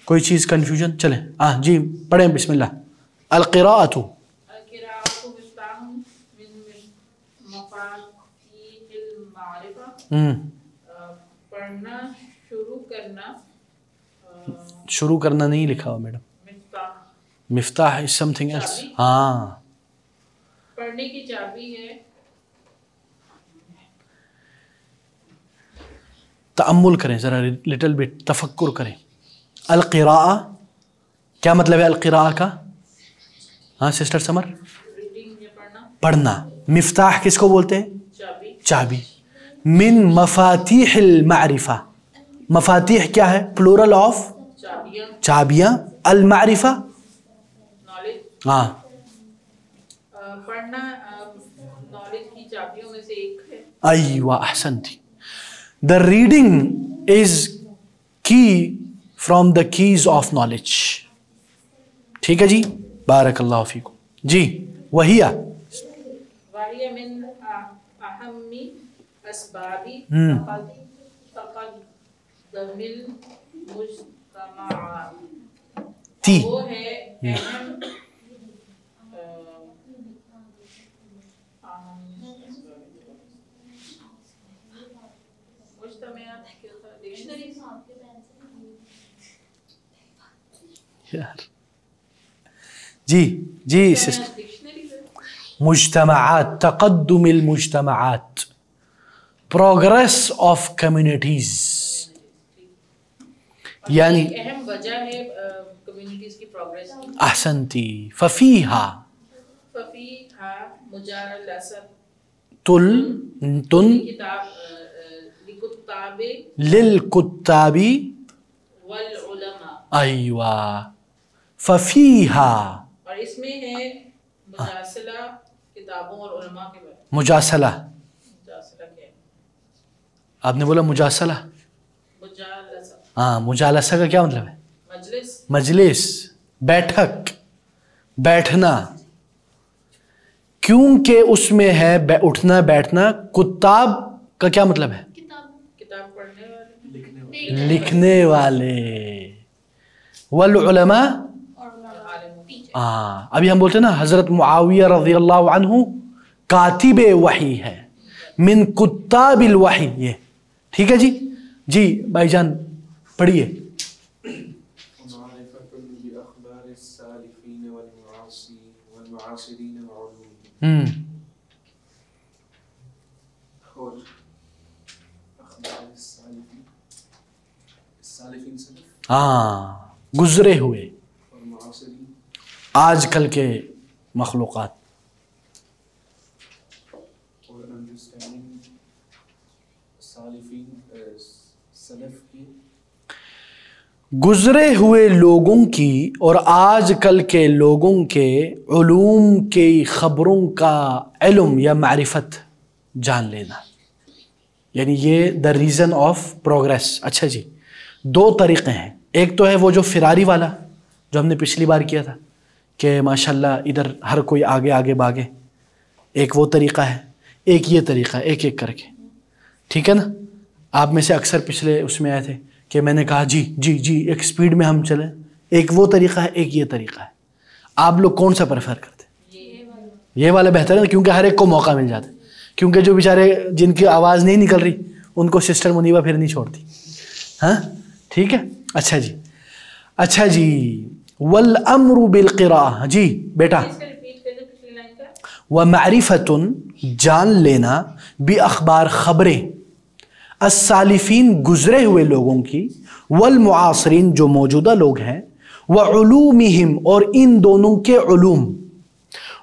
کوئی چیز کنفیوژن؟ چلیں جی پڑھیں بسم اللہ. القراءة القراءة مفتاح من مفاتيح المعرفة. پڑھنا شروع کرنا. شروع کرنا نہیں لکھا ہوا madam. Miftah is something else. ہاں پڑھنے کی چابی ہے. تأمل کریں ذرا, لٹل بٹ تفکر کریں. القراءة کیا مطلب ہے القراءة کا؟ ہاں سسٹر سمر. پڑھنا. مفتاح کس کو بولتے ہیں؟ چابی. من مفاتیح المعرفہ. مفاتیح کیا ہے؟ Plural of چابیاں. المعرفہ ہاں پڑھنا نالج کی چابیوں میں سے ایک ہے. ایوہ احسنتی. The reading is key from the keys of knowledge. ٹھیک ہے جی, بارک اللہ فیکم. جی وہی من اہم اسباب تقدم المجتمعات. وہ ہے اہم جی جی سسٹر. مجتمعات, تقدم المجتمعات, progress of communities. یعنی اہم وجہ ہے کمیونٹیز کی پروگریس کی. احسنتی. ففیہا ففیہا مجار الاسد للکتاب ایوہ ففیہا، اور اس میں ہے مجاسلہ کتابوں اور علماء کے بارے میں. مجاسلہ، مجاسلہ کیا ہے؟ آپ نے بولا مجاسلہ، مجالسہ، ہاں مجالسہ کا کیا مطلب ہے؟ مجلس. مجلس، بیٹھک، بیٹھنا، کیونکہ اس میں ہے اٹھنا بیٹھنا. کتاب کا کیا مطلب ہے؟ کتاب پڑھنے والے، لکھنے والے. والعلماء، ہاں ابھی ہم بولتے ہیں نا حضرت معاویہ رضی اللہ عنہ کاتب وحی ہے، من کتاب الوحی. یہ ٹھیک ہے جی. جی بھائی جان پڑھیے. ہاں گزرے ہوئے، آج کل کے مخلوقات. گزرے ہوئے لوگوں کی اور آج کل کے لوگوں کے علوم کی خبروں کا علم یا معرفت جان لینا، یعنی یہ دا ریزن آف پروگریس. اچھا جی، دو طریقے ہیں. ایک تو ہے وہ جو فراری والا جو ہم نے پچھلی بار کیا تھا کہ ماشاءاللہ ادھر ہر کوئی آگے آگے بھاگے، ایک وہ طریقہ ہے. ایک یہ طریقہ ہے، ایک ایک کر کے. ٹھیک ہے نا؟ آپ میں سے اکثر پچھلے اس میں آئے تھے کہ میں نے کہا جی جی جی ایک سپیڈ میں ہم چلیں. ایک وہ طریقہ ہے، ایک یہ طریقہ ہے. آپ لوگ کون سا پریفر کرتے ہیں؟ یہ والا بہتر ہے نا، کیونکہ ہر ایک کو موقع مل جاتا ہے. کیونکہ جو بیچارے جن کی آواز نہیں نکل رہی ان کو سسٹر منیبہ پھر نہیں چھوڑتی. ہاں ٹھیک ہے. اچھا جی، اچھا جی. والامر بالقراءہ، جی بیٹا. ومعرفۃ، جان لینا، باخبار، خبریں، السالفین، گزرے ہوئے لوگوں کی، والمعاصرین، جو موجودہ لوگ ہیں، وعلومہم، اور ان دونوں کے علوم.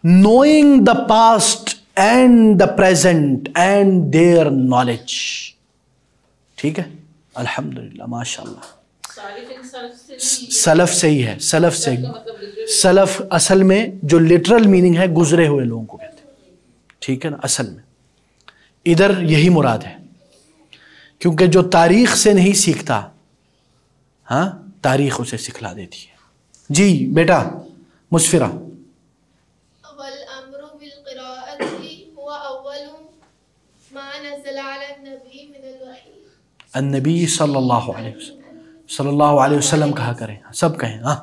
knowing the past and the present and their knowledge. ٹھیک ہے. الحمدللہ ماشاءاللہ. سلف سے ہی ہے، سلف سے. سلف اصل میں جو لٹرل میننگ ہے گزرے ہوئے لوگوں کو کہتے ہیں. ٹھیک ہے نا؟ اصل میں ادھر یہی مراد ہے، کیونکہ جو تاریخ سے نہیں سیکھتا، ہاں تاریخ اسے سکھلا دیتی ہے. جی بیٹا مسفرہ. والامر بالقراءة هو اول ما نزل على النبي من الوحی. النبی صلی اللہ علیہ وسلم، صلی اللہ علیہ وسلم کہا کریں، سب کہیں. ہاں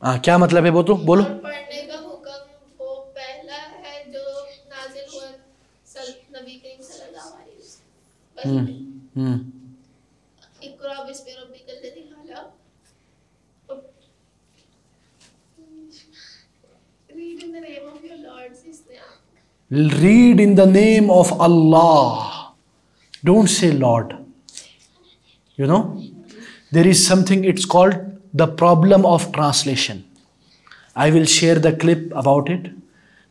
ہاں کیا مطلب ہے وہ تو بولو. پڑھنے کا حکم وہ پہلا ہے جو نازل ہوا نبی کریم صلی اللہ علیہ وسلم. اقرأ باسم ربک الذی خلق. Read in the name of your Lord. Read in the name of Allah. Don't say Lord. You know, there is something, it's called the problem of translation. I will share the clip about it.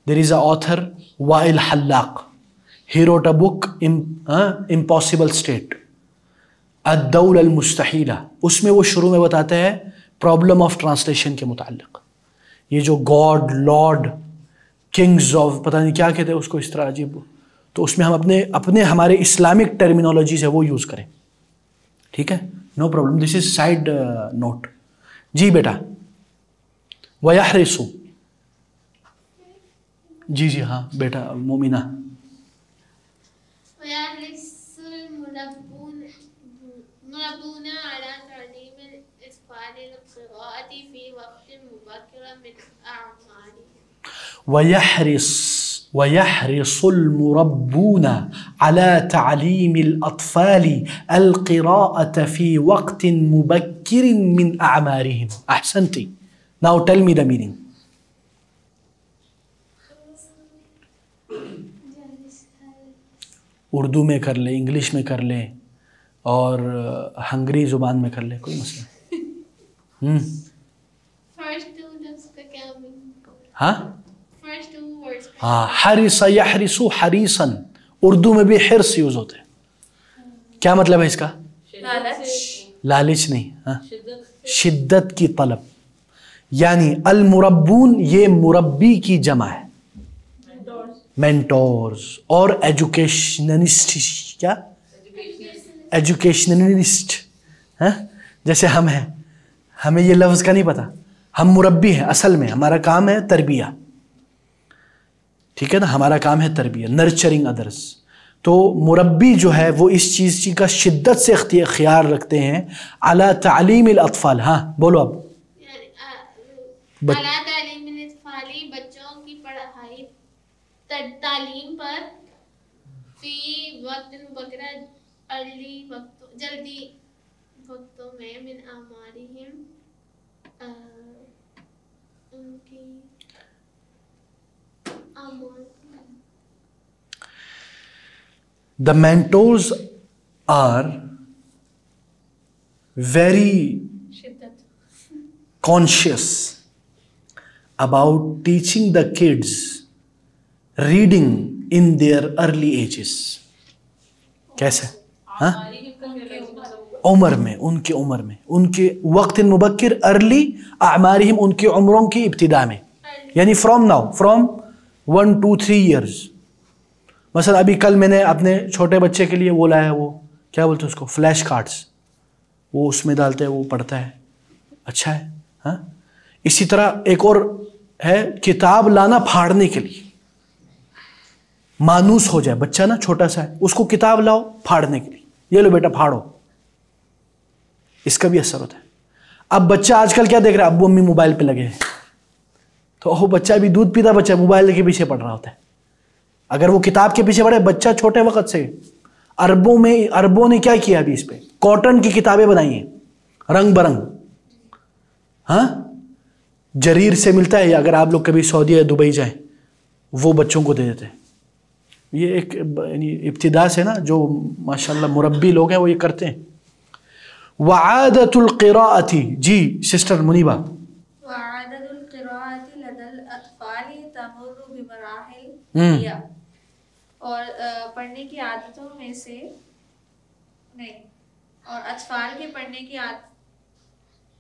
There is an author, Wa'il Hallaq. He wrote a book, Impossible State, Ad-Dawla al-Mustahila. اس میں وہ شروع میں بتاتا ہے problem of translation کے متعلق. یہ جو گاڈ، لارڈ، کنگز آف پتہ نہیں کیا کہتے ہیں اس کو، اس طرح عجیب. تو اس میں ہم اپنے ہمارے اسلامک ٹرمینالوجیز ہے وہ یوز کریں. ٹھیک ہے، no problem, this is side note. جی بیٹا. وَيَحْرِسُ، جی جی ہاں بیٹا مومنہ. وَيَحْرِصُ الْمُرَبُّونَ عَلَى تَعْلِيمِ الْإِطْفَالِ الْقِرَاءَةِ فِي وَقْتٍ مُبَكِّرٍ مِنْ أَعْمَارِهِمْ. وَيَحْرِصُ الْمُرَبُّونَ عَلَى تَعْلِيمِ الْأَطْفَالِ الْقِرَاءَةَ فِي وَقْتٍ مُبَكِّرٍ مِنْ أَعْمَارِهِمْ. أحسنتِ. Now tell me the meaning. Urdu میں کر لے، انگلش میں کر لے، اور ہنگری زبان میں کر لے، کوئی مسئلہ نہیں. First two words کا کیا meaning؟ ہاں First two words کا ہاں حرس یحرس حریصن، اردو میں بھی حرص یوز ہوتے ہیں. کیا مطلب ہے اس کا؟ لالچ نہیں، ہاں شدت کی طلب. یعنی المربون یہ مربی کی جمع ہے، مینٹورز. اور ایجوکیشنلسٹ، کیا ایجوکیشنلسٹ، ہاں جیسے ہم ہیں، ہمیں یہ لفظ کا نہیں پتا، ہم مربی ہیں اصل میں، ہمارا کام ہے تربیہ، ٹھیک ہے نا، ہمارا کام ہے تربیہ، نرچرنگ ادرس. تو مربی جو ہے وہ اس چیز کا شدت سے خیال رکھتے ہیں اعلی تعلیم الاطفال. ہاں بولو اب. اعلیٰ تعلیم الاطفالی، بچوں کی پڑھائی تعلیم پر، فی وقت مبکرہ، ارلی وقتوں، جلدی وقتوں میں، من اعمارہم، ان کی اعمال. The mentors are very conscious about teaching the kids reading in their early ages. کیسے؟ ہاں عمر میں، ان کی عمر میں، ان کے وقت مبکر، ارلی اعمارہم، ان کی عمروں کی ابتدا میں، یعنی from now, from 1 to 3 years. مثلا ابھی کل میں نے اپنے چھوٹے بچے کے لیے وہ لایا، وہ کیا بولتے ہیں اس کو، فلیش کارڈس، وہ اس میں ڈالتے ہیں، وہ پڑھتا ہے، اچھا ہے. ہاں اسی طرح ایک اور ہے کتاب لانا پھاڑنے کے لیے، مانوس ہو جائے بچہ نا، چھوٹا سا ہے، اس کو کتاب لاؤ پھاڑنے کے لیے، یہ لو بیٹا پھاڑو، اس کا بھی اثر ہوتا ہے. اب بچہ آج کل کیا دیکھ رہا ہے، ابو امی موبائل پہ لگے ہیں، تو وہ بچہ بھی دودھ پیتا بچہ موبائل کے پیچھے پڑ رہا ہوتا ہے. اگر وہ کتاب کے پیچھے پڑے، بچہ چھوٹے وقت سے عربوں نے کیا کیا ابھی اس پہ، کاٹن کی کتابیں بنائی ہیں رنگ برنگ. ہاں جریر سے ملتا ہے، اگر آپ لوگ کبھی سعودی یا دبئی جائیں وہ بچوں کو دے دیتے ہیں. یہ ایک یعنی ابتدا سے نا جو ماشاءاللہ مربی لوگ ہیں وہ یہ کرتے ہیں. وعادت القراءۃ، جی سسٹر منیبہ. وعادت القراءۃ لدى الاطفال تمر بمراحل ہی، اور پڑھنے کی عادتوں میں سے نہیں، اور اطفال کے پڑھنے کی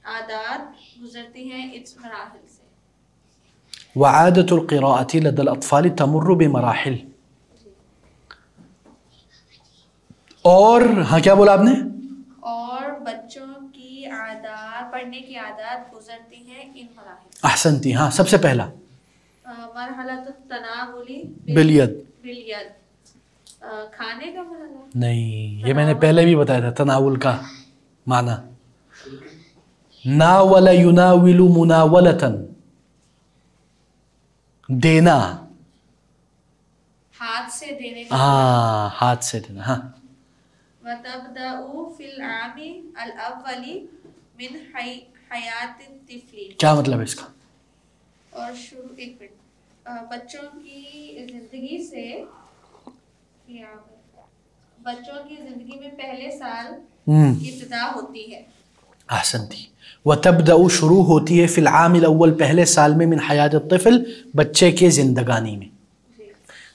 عادات گزرتی ہیں اس مراحل سے. وعادت القراءۃ لدى الاطفال تمر بمراحل. اور ہاں کیا بولا آپ نے؟ اور بچوں کی عادات، پڑھنے کی عادات گزرتی ہیں ان مراحل. احسنتی. ہاں سب سے پہلا مرحلۃ التناول بالید، کھانے کا مرحلہ نہیں، یہ میں نے پہلے بھی بتایا تھا تناول کا معنی. ناول یناول مناولتاً، دینا، ہاتھ سے دینے کا. ہاں ہاتھ سے دینا. ہاں وَتَبْدَأُ فِي الْعَامِ الْأَوَّلِ مِنْ حَيَاةِ الطِّفْلِ. کیا مطلب ہے اس کا؟ اور شروع، ایک منٹ، بچوں کی زندگی سے، بچوں کی زندگی میں پہلے سال ابتدا ہوتی ہے. احسنتی. وتبدأ شروع ہوتی ہے فی العام الاول، پہلے سال میں، من حیات الطفل، بچے کے زندگانی میں.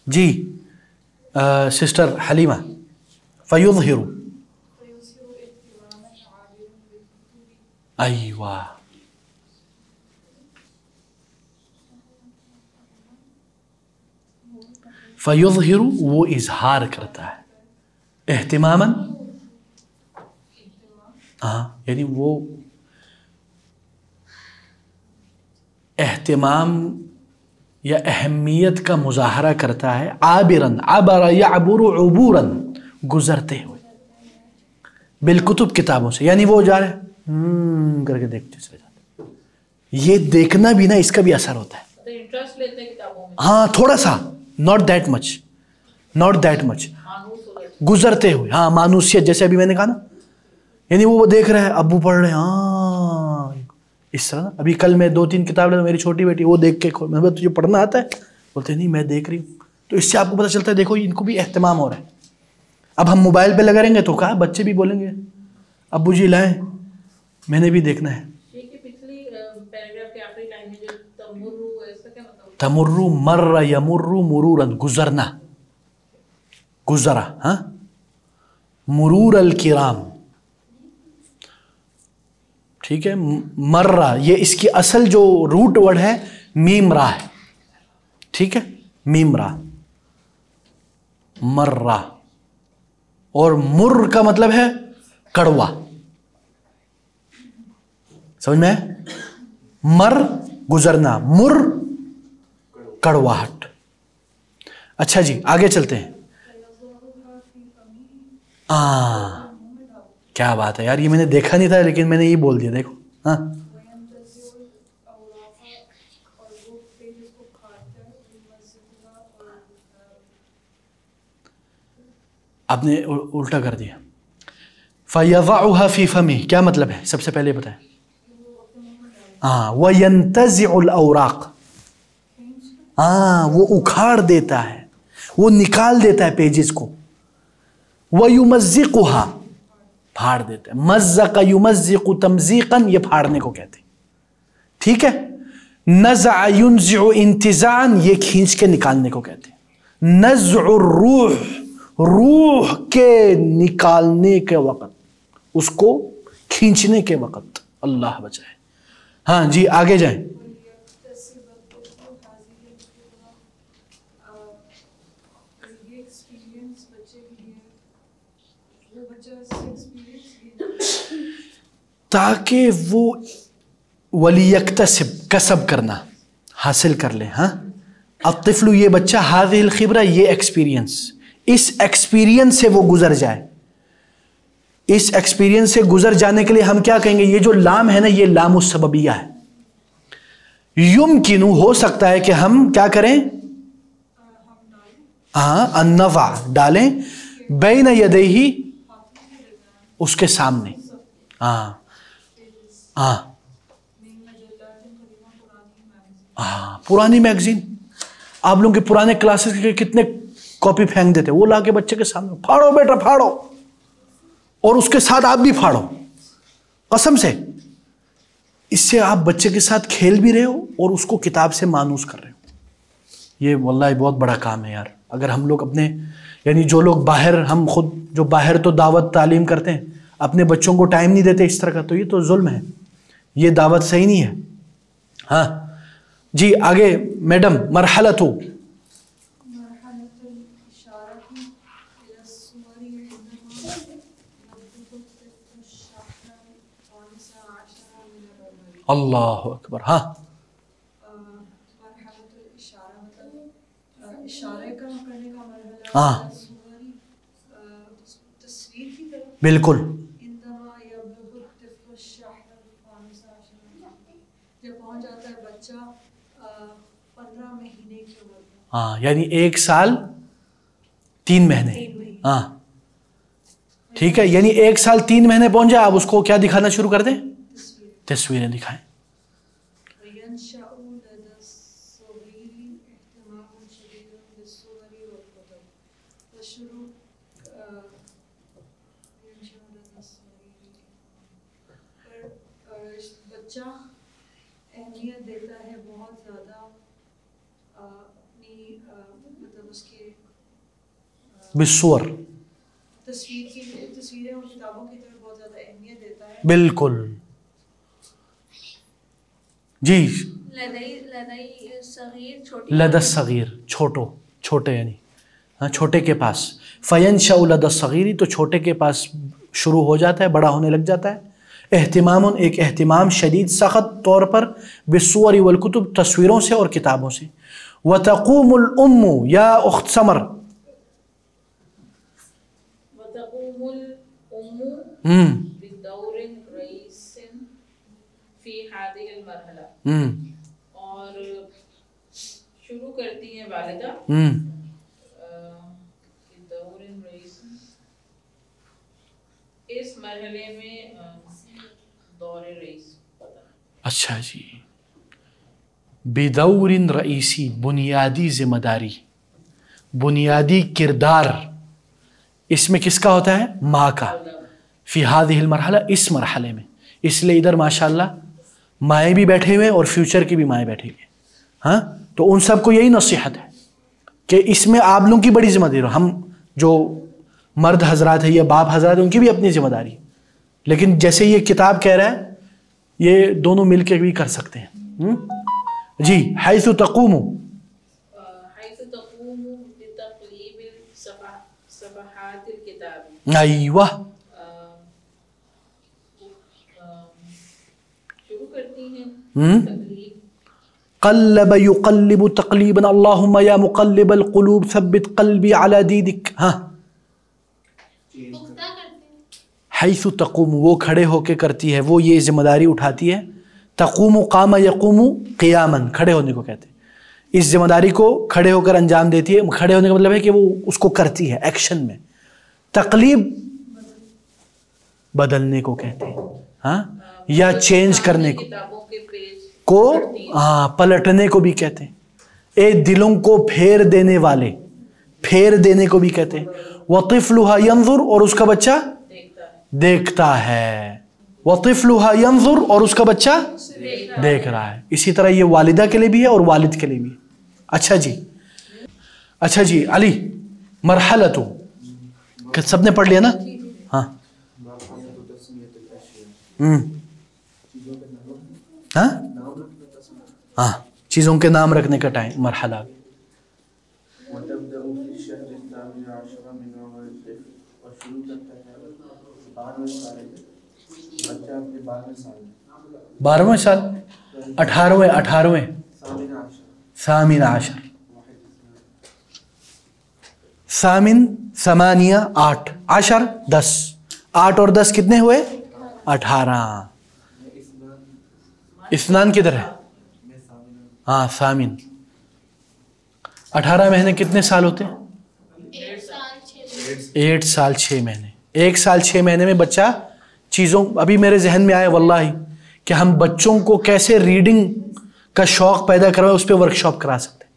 جی سسٹر حلیمہ. فیظہر، ایوہ، فیظہر وہ اظہار کرتا ہے، اہتماماً، ہاں یعنی وہ اہتمام یا اہمیت کا مظاہرہ کرتا ہے. عابراً، عبر یعبر عبوراً، گزرتے ہوئے، بالکتب، کتابوں سے، یعنی وہ جا رہے کر کے دیکھتے چلے جاتے. یہ دیکھنا بھی نا اس کا بھی اثر ہوتا ہے. انٹرسٹ لیتے ہیں کتابوں میں، ہاں تھوڑا سا، not that much، گزرتے ہوئے. ہاں مانوسیت، جیسے ابھی میں نے کہا نا، یعنی وہ دیکھ رہے ہیں ابو پڑھ رہے ہیں، ہاں اس طرح. ابھی کل میں 2-3 کتاب لے، میری چھوٹی بیٹی وہ دیکھ کے میں بولا تجھے پڑھنا آتا ہے؟ بولتے نہیں میں دیکھ رہی ہوں. تو اس سے آپ کو پتہ چلتا ہے دیکھو ان کو بھی اہتمام ہو رہا ہے. اب ہم موبائل پہ لگا رہیں گے تو کہا بچے بھی بولیں گے ابو جی لائیں، میں نے بھی دیکھنا ہے. پچھلی پیراگراف کے آخری لائن میں جو تمر، اس کا کیا مطلب تمرو مر یمرو مرورا گزرنا، گزرا، ہاں. مرور الکرام، ٹھیک ہے. مرہ یہ اس کی اصل جو روٹ ورڈ ہے میم را ہے، ٹھیک ہے، میم را، مرہ. اور مر کا مطلب ہے کڑوا، سمجھ میں؟ مر گزرنا، مر کڑواہٹ. اچھا جی آگے چلتے ہیں. کیا بات ہے یار، یہ میں نے دیکھا نہیں تھا لیکن میں نے یہ بول دیا، دیکھو. ہاں آپ نے الٹا کر دیا. فَيَضَعُهَا فِي فَمِهِ کیا مطلب ہے؟ سب سے پہلے بتائیں. وَيَنْتَزِعُ الْأَوْرَاقِ، وہ اکھاڑ دیتا ہے، وہ نکال دیتا ہے پیجز کو. وَيُمَزِّقُهَا پھاڑ دیتا ہے. مزق یمزق تمزیقاً، یہ پھاڑنے کو کہتے ہیں، ٹھیک ہے. نزع ينزع انتزاعاً، یہ کھینچ کے نکالنے کو کہتے ہیں. نزع الروح، روح کے نکالنے کے وقت، اس کو کھینچنے کے وقت. اللہ بچائے. ہاں جی آگے جائیں. تاکہ وہ ولیکتسب کسب کرنا، حاصل کر لے. ہاں الطفل یہ بچہ، هذه الخبرہ یہ ایکسپیرینس، اس ایکسپیرینس سے وہ گزر جائے. اس ایکسپیرینس سے گزر جانے کے لیے ہم کیا کہیں گے؟ یہ جو لام ہے نا یہ لام السببیہ ہے. یمکن ہو سکتا ہے کہ ہم کیا کریں؟ النضع ڈالیں بین یدیہ، اس کے سامنے. پرانی میگزین، آپ لوگوں کے پرانے کلاسز کے کتنے کاپی پھینک دیتے، وہ لا کے بچے کے سامنے پھاڑو بیٹا پھاڑو، اور اس کے ساتھ آپ بھی پھاڑو قسم سے. اس سے آپ بچے کے ساتھ کھیل بھی رہے ہو اور اس کو کتاب سے مانوس کر رہے ہو. یہ واللہ بہت بڑا کام ہے یار. اگر ہم لوگ اپنے، یعنی جو لوگ باہر، ہم خود جو باہر تو دعوت تعلیم کرتے ہیں، اپنے بچوں کو ٹائم نہیں دیتے اس طرح کا، تو یہ تو ظلم ہے، یہ دعوت صحیح نہیں ہے. ہاں جی آگے میڈم. مرحلۃ اللہ اکبر. ہاں ہاں بالکل. ہاں یعنی 1 سال 3 مہینے. ہاں ٹھیک ہے، یعنی 1 سال 3 مہینے پہنچ جائے، آپ اس کو کیا دکھانا شروع کر دیں؟ تصویریں دکھائیں. بچہ اہمیت دیتا ہے بہت زیادہ اپنی مطلب اس کے بالصور، تصویریں اور کتابوں کی طرف بہت زیادہ اہمیت دیتا ہے. بالکل جی. لدى الصغیر، چھوٹے یعنی ہاں چھوٹے کے پاس. فینشأ لدى الصغیر، تو چھوٹے کے پاس شروع ہو جاتا ہے، بڑا ہونے لگ جاتا ہے. اہتمام، ایک اہتمام شدید سخت طور پر، بالصور والکتب، تصویروں سے اور کتابوں سے. وتقوم الام، یا اخت سمر. وتقوم الام بدور رئیس فی هذه المرحلہ، اور شروع کرتی ہیں والدہ دور رئیس اس مرحلے میں، دور رئیس. اچھا جی. بدور رئیسی، بنیادی ذمہ داری، بنیادی کردار اس میں کس کا ہوتا ہے؟ ماں کا. فی هذه المرحلہ، اس مرحلے میں. اس لیے ادھر ماشاءاللہ مائیں بھی بیٹھے ہوئے اور فیوچر کی بھی مائیں بیٹھی ہوئی. ہاں تو ان سب کو یہی نصیحت ہے کہ اس میں آپ لوگوں کی بڑی ذمہ داری. ہم جو مرد حضرات ہیں یا باپ حضرات ہیں ان کی بھی اپنی ذمہ داری ہے، لیکن جیسے یہ کتاب کہہ رہا ہے یہ دونوں مل کے بھی کر سکتے ہیں. جی حیث تقوم بتقلیب صفحات الکتاب. ایوہ شروع کرتی ہیں تقلیب. قلب یقلب تقلیبا اللہم یا مقلب القلوب ثبت قلبی علی دیدک. ہاں حیث تقوم وہ کھڑے ہو کے کرتی ہے، وہ یہ ذمہ داری اٹھاتی ہے. تقوم قام یقوم قیاما، کھڑے ہونے کو کہتے ہیں. اس ذمہ داری کو کھڑے ہو کر انجام دیتی ہے. کھڑے ہونے کا مطلب ہے کہ وہ اس کو کرتی ہے ایکشن میں. تقلیب بدلنے کو کہتے ہیں، ہاں یا چینج کرنے کو، کتابوں کے پیج کو ہاں پلٹنے کو بھی کہتے ہیں. اے دلوں کو پھیر دینے والے، پھیر دینے کو بھی کہتے ہیں. وطفلها ينظر اور اس کا بچہ دیکھتا ہے. وطفلها ينظر اور اس کا بچہ دیکھ رہا ہے. اسی طرح یہ والدہ کے لیے بھی ہے اور والد کے لیے بھی ہے. اچھا جی علی مرحلۃ سب نے پڑھ لیا نا؟ ہاں ہاں ہاں چیزوں کے نام رکھنے کا ٹائم مرحلہ. بارہویں سال، 18ویں ثامن عشر، ثامن ثمانیہ 8، عشر 10، 8 اور 10 کتنے ہوئے؟ 18. اثنان کدھر ہے؟ ہاں ثامن. 18 مہینے کتنے سال ہوتے ہیں؟ 8 سال 6 مہینے. 1 سال 6 مہینے میں بچہ چیزوں، ابھی میرے ذہن میں آئے واللہ کہ ہم بچوں کو کیسے ریڈنگ کا شوق پیدا کروائے، اس پہ ورکشاپ کرا سکتے ہیں.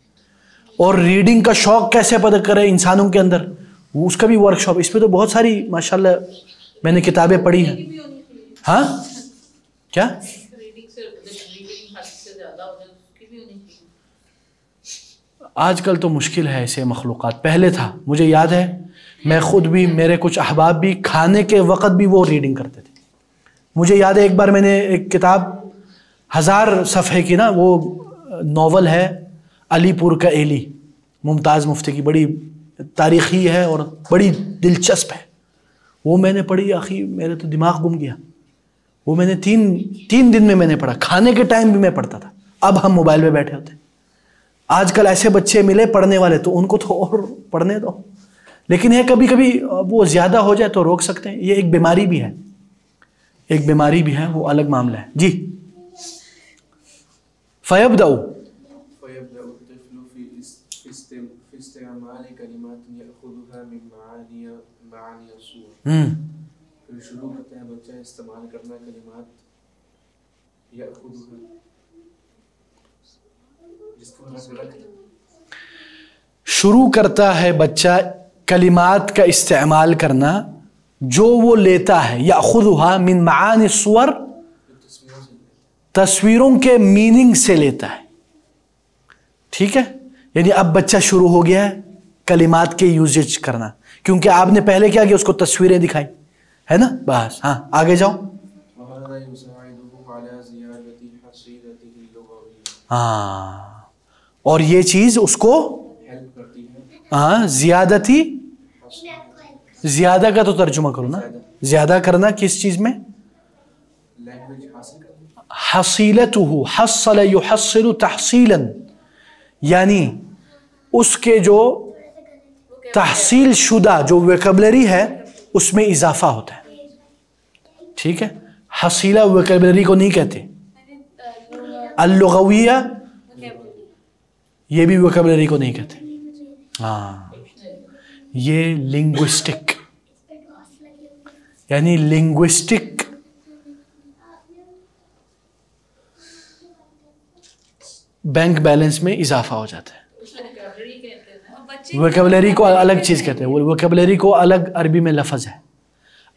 اور ریڈنگ کا شوق کیسے پیدا کرے انسانوں کے اندر، اس کا بھی ورکشاپ. اس پہ تو بہت ساری ماشاءاللہ میں نے کتابیں پڑھی ہیں. ہاں کیا آج کل تو مشکل ہے ایسے مخلوقات. پہلے تھا، مجھے یاد ہے میں خود بھی، میرے کچھ احباب بھی کھانے کے وقت بھی وہ ریڈنگ کرتے تھے. مجھے یاد ہے ایک بار میں نے ایک کتاب 1000 صفحے کی نا، وہ ناول ہے علی پور کا ایلی، ممتاز مفتی کی، بڑی تاریخی ہے اور بڑی دلچسپ ہے. وہ میں نے پڑھی، آخری میرے تو دماغ گم گیا. وہ میں نے تین دن میں نے پڑھا. کھانے کے ٹائم بھی میں پڑھتا تھا. اب ہم موبائل پہ بیٹھے ہوتے ہیں. آج کل ایسے بچے ملے پڑھنے والے تو ان کو تو اور پڑھنے دو، لیکن یہ کبھی کبھی وہ زیادہ ہو جائے تو روک سکتے ہیں. یہ ایک بیماری بھی ہے، ایک بیماری بھی ہے، وہ الگ معاملہ ہے. جی فیبدأ الطفل في استعمال كلمات يأخذها من معاني الصور. شروع کرتا ہے بچہ استعمال کرنا کلمات يأخذها، جس کو شروع کرتا ہے بچہ کلمات کا استعمال کرنا جو وہ لیتا ہے. یأخذها من معانی الصور، تصویروں کے میننگ سے لیتا ہے. ٹھیک ہے، یعنی اب بچہ شروع ہو گیا ہے کلمات کے یوزیج کرنا، کیونکہ آپ نے پہلے کیا کہ اس کو تصویریں دکھائی ہے نا. بس ہاں آگے جاؤ. ہاں اور یہ چیز اس کو ہاں زیادتی، زیادہ کا تو ترجمہ کرو نا، زیادہ کرنا کس چیز میں؟ حصیلتہ، حصل یحصل تحصیلا، یعنی اس کے جو تحصیل شدہ جو ویکیبلری ہے اس میں اضافہ ہوتا ہے. ٹھیک ہے، حصیلہ ویکیبلری کو نہیں کہتے. اللغویہ یہ بھی ویکیبلری کو نہیں کہتے. ہاں یہ لنگوسٹک، یعنی لنگوسٹک بینک بیلنس میں اضافہ ہو جاتا ہے. ویکیبلری کو الگ چیز کہتے ہیں. ویکیبلری کو الگ عربی میں لفظ ہے.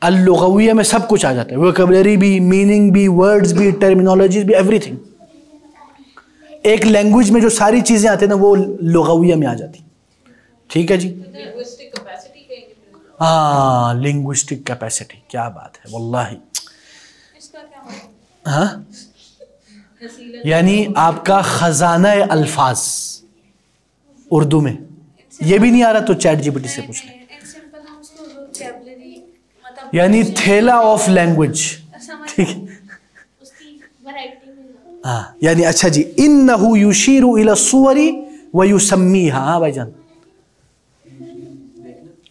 اللغویہ میں سب کچھ آ جاتا ہے، ویکیبلری بھی، میننگ بھی، ورڈز بھی، ٹرمینالوجیز بھی، ایوری تھنگ. ایک لینگویج میں جو ساری چیزیں آتے ہیں نا وہ لغویہ میں آ جاتی. ٹھیک ہے جی. لنگوسٹک کیپیسٹی کہیں گے. ہاں لنگوسٹک کیپیسٹی, کیا بات ہے واللہ. اس کا کیا مطلب؟ ہاں یعنی آپ کا خزانہ الفاظ اردو میں, یہ بھی نہیں آ رہا تو چیٹ جی پی ٹی سے پوچھ لیں. یعنی تھیلا آف لینگویج. ٹھیک ہے ہاں, یعنی اچھا جی. انہو یشیر الی الصور ویسمیہا. ہاں بھائی جان,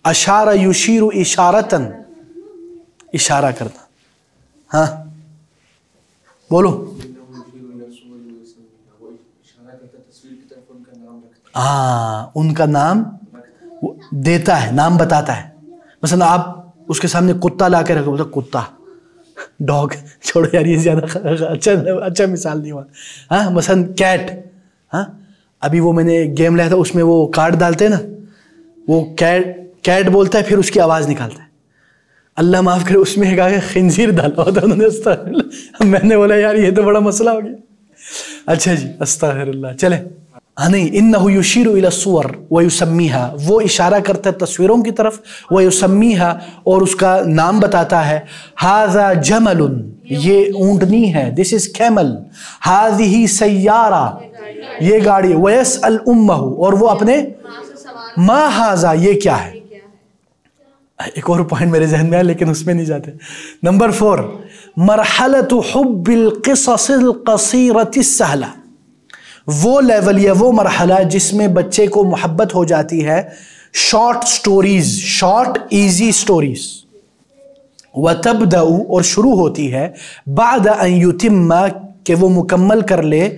اشار یشیر اشارتن, اشارہ کرنا. ہاں بولو. ہاں ان کا نام دیتا ہے, نام بتاتا ہے. مثلا آپ اس کے سامنے کتا لا کے رکھو, بولتا کتا, ڈاگ. چھوڑو یار یہ زیادہ اچھا مثال نہیں ہوا. ہاں مثلا کیٹ. ہاں ابھی وہ میں نے گیم لایا تھا, اس میں وہ کارڈ ڈالتے ہیں نا, وہ کیٹ بولتا ہے پھر اس کی آواز نکالتا ہے. اللہ معاف کرے اس میں کہا کہ خنزیر ڈالا ہوتا انہوں نے. استغفر اللہ. میں نے بولا یار یہ تو بڑا مسئلہ ہو گیا. اچھا جی استغفر اللہ. چلے ہاں نہیں, انہو یشیر الی الصور ویسمیہا, وہ اشارہ کرتا ہے تصویروں کی طرف, ویسمیہا اور اس کا نام بتاتا ہے. ھذا جمل, یہ اونٹنی ہے. دس از کیمل. ھذہ سیارہ, یہ گاڑی. ویسأل امہ, اور وہ اپنے ما ھذا, یہ کیا ہے. ایک اور پوائنٹ میرے ذہن میں ہے لیکن اس میں نہیں جاتے. نمبر 4 مرحلۃ حب القصص القصیرۃ السہلہ, وہ لیول یا وہ مرحلہ جس میں بچے کو محبت ہو جاتی ہے short stories, short easy stories. وَتَبْدَأُ, اور شروع ہوتی ہے بعد ان یتم, کہ وہ مکمل کر لے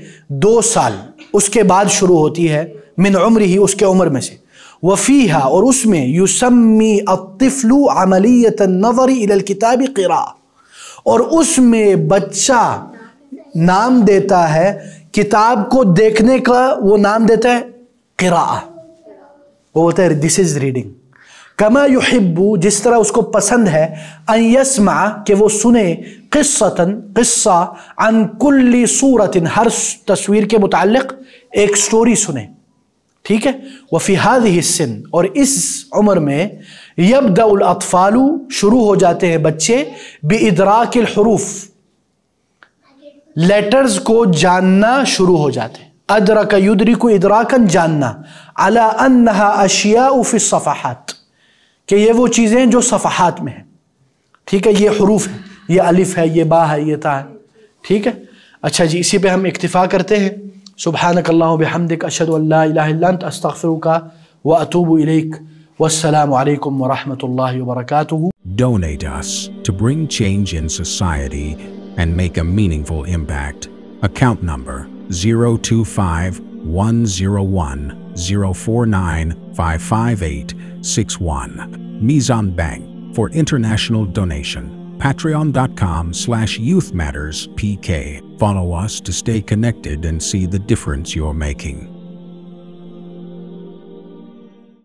2 سال, اس کے بعد شروع ہوتی ہے من عمرہ, اس کے عمر میں سے. وَفِيهَا, اور اس میں یسمی الطفل عملیۃ النظر الی الکتاب قراءہ, اور اس میں بچہ نام دیتا ہے کتاب کو دیکھنے کا, وہ نام دیتا ہے قراءہ, وہ بولتا ہے دس از ریڈنگ. کما یحب, جس طرح اس کو پسند ہے, ان یسمع, کہ وہ سنے, قصتاً, قصہ, عن کل صورت, ہر تصویر کے متعلق ایک سٹوری سنے. ٹھیک ہے. وفی هذه السن, اور اس عمر میں یبدأ الاطفال, شروع ہو جاتے ہیں بچے, بادراک الحروف, لیٹرز کو جاننا شروع ہو جاتے ہیں. ادرک یدرک ادراکن, جاننا. علی انہا اشیاء فی الصفحات, کہ یہ وہ چیزیں جو صفحات میں ہیں. ٹھیک ہے, یہ حروف ہیں, یہ الف ہے, یہ با ہے, یہ تا ہے. ٹھیک ہے. اچھا جی اسی پہ ہم اکتفا کرتے ہیں. سبحانک اللہم بحمدک, اشہد ان لا الہ الا انت, استغفرک واتوب الیک. والسلام علیکم ورحمۃ اللہ وبرکاتہ. Donate us to bring change in society and make a meaningful impact. Account number 025-101-049-55861. Mizan Bank for international donation. Patreon.com/YouthMattersPK. Follow us to stay connected and see the difference you're making.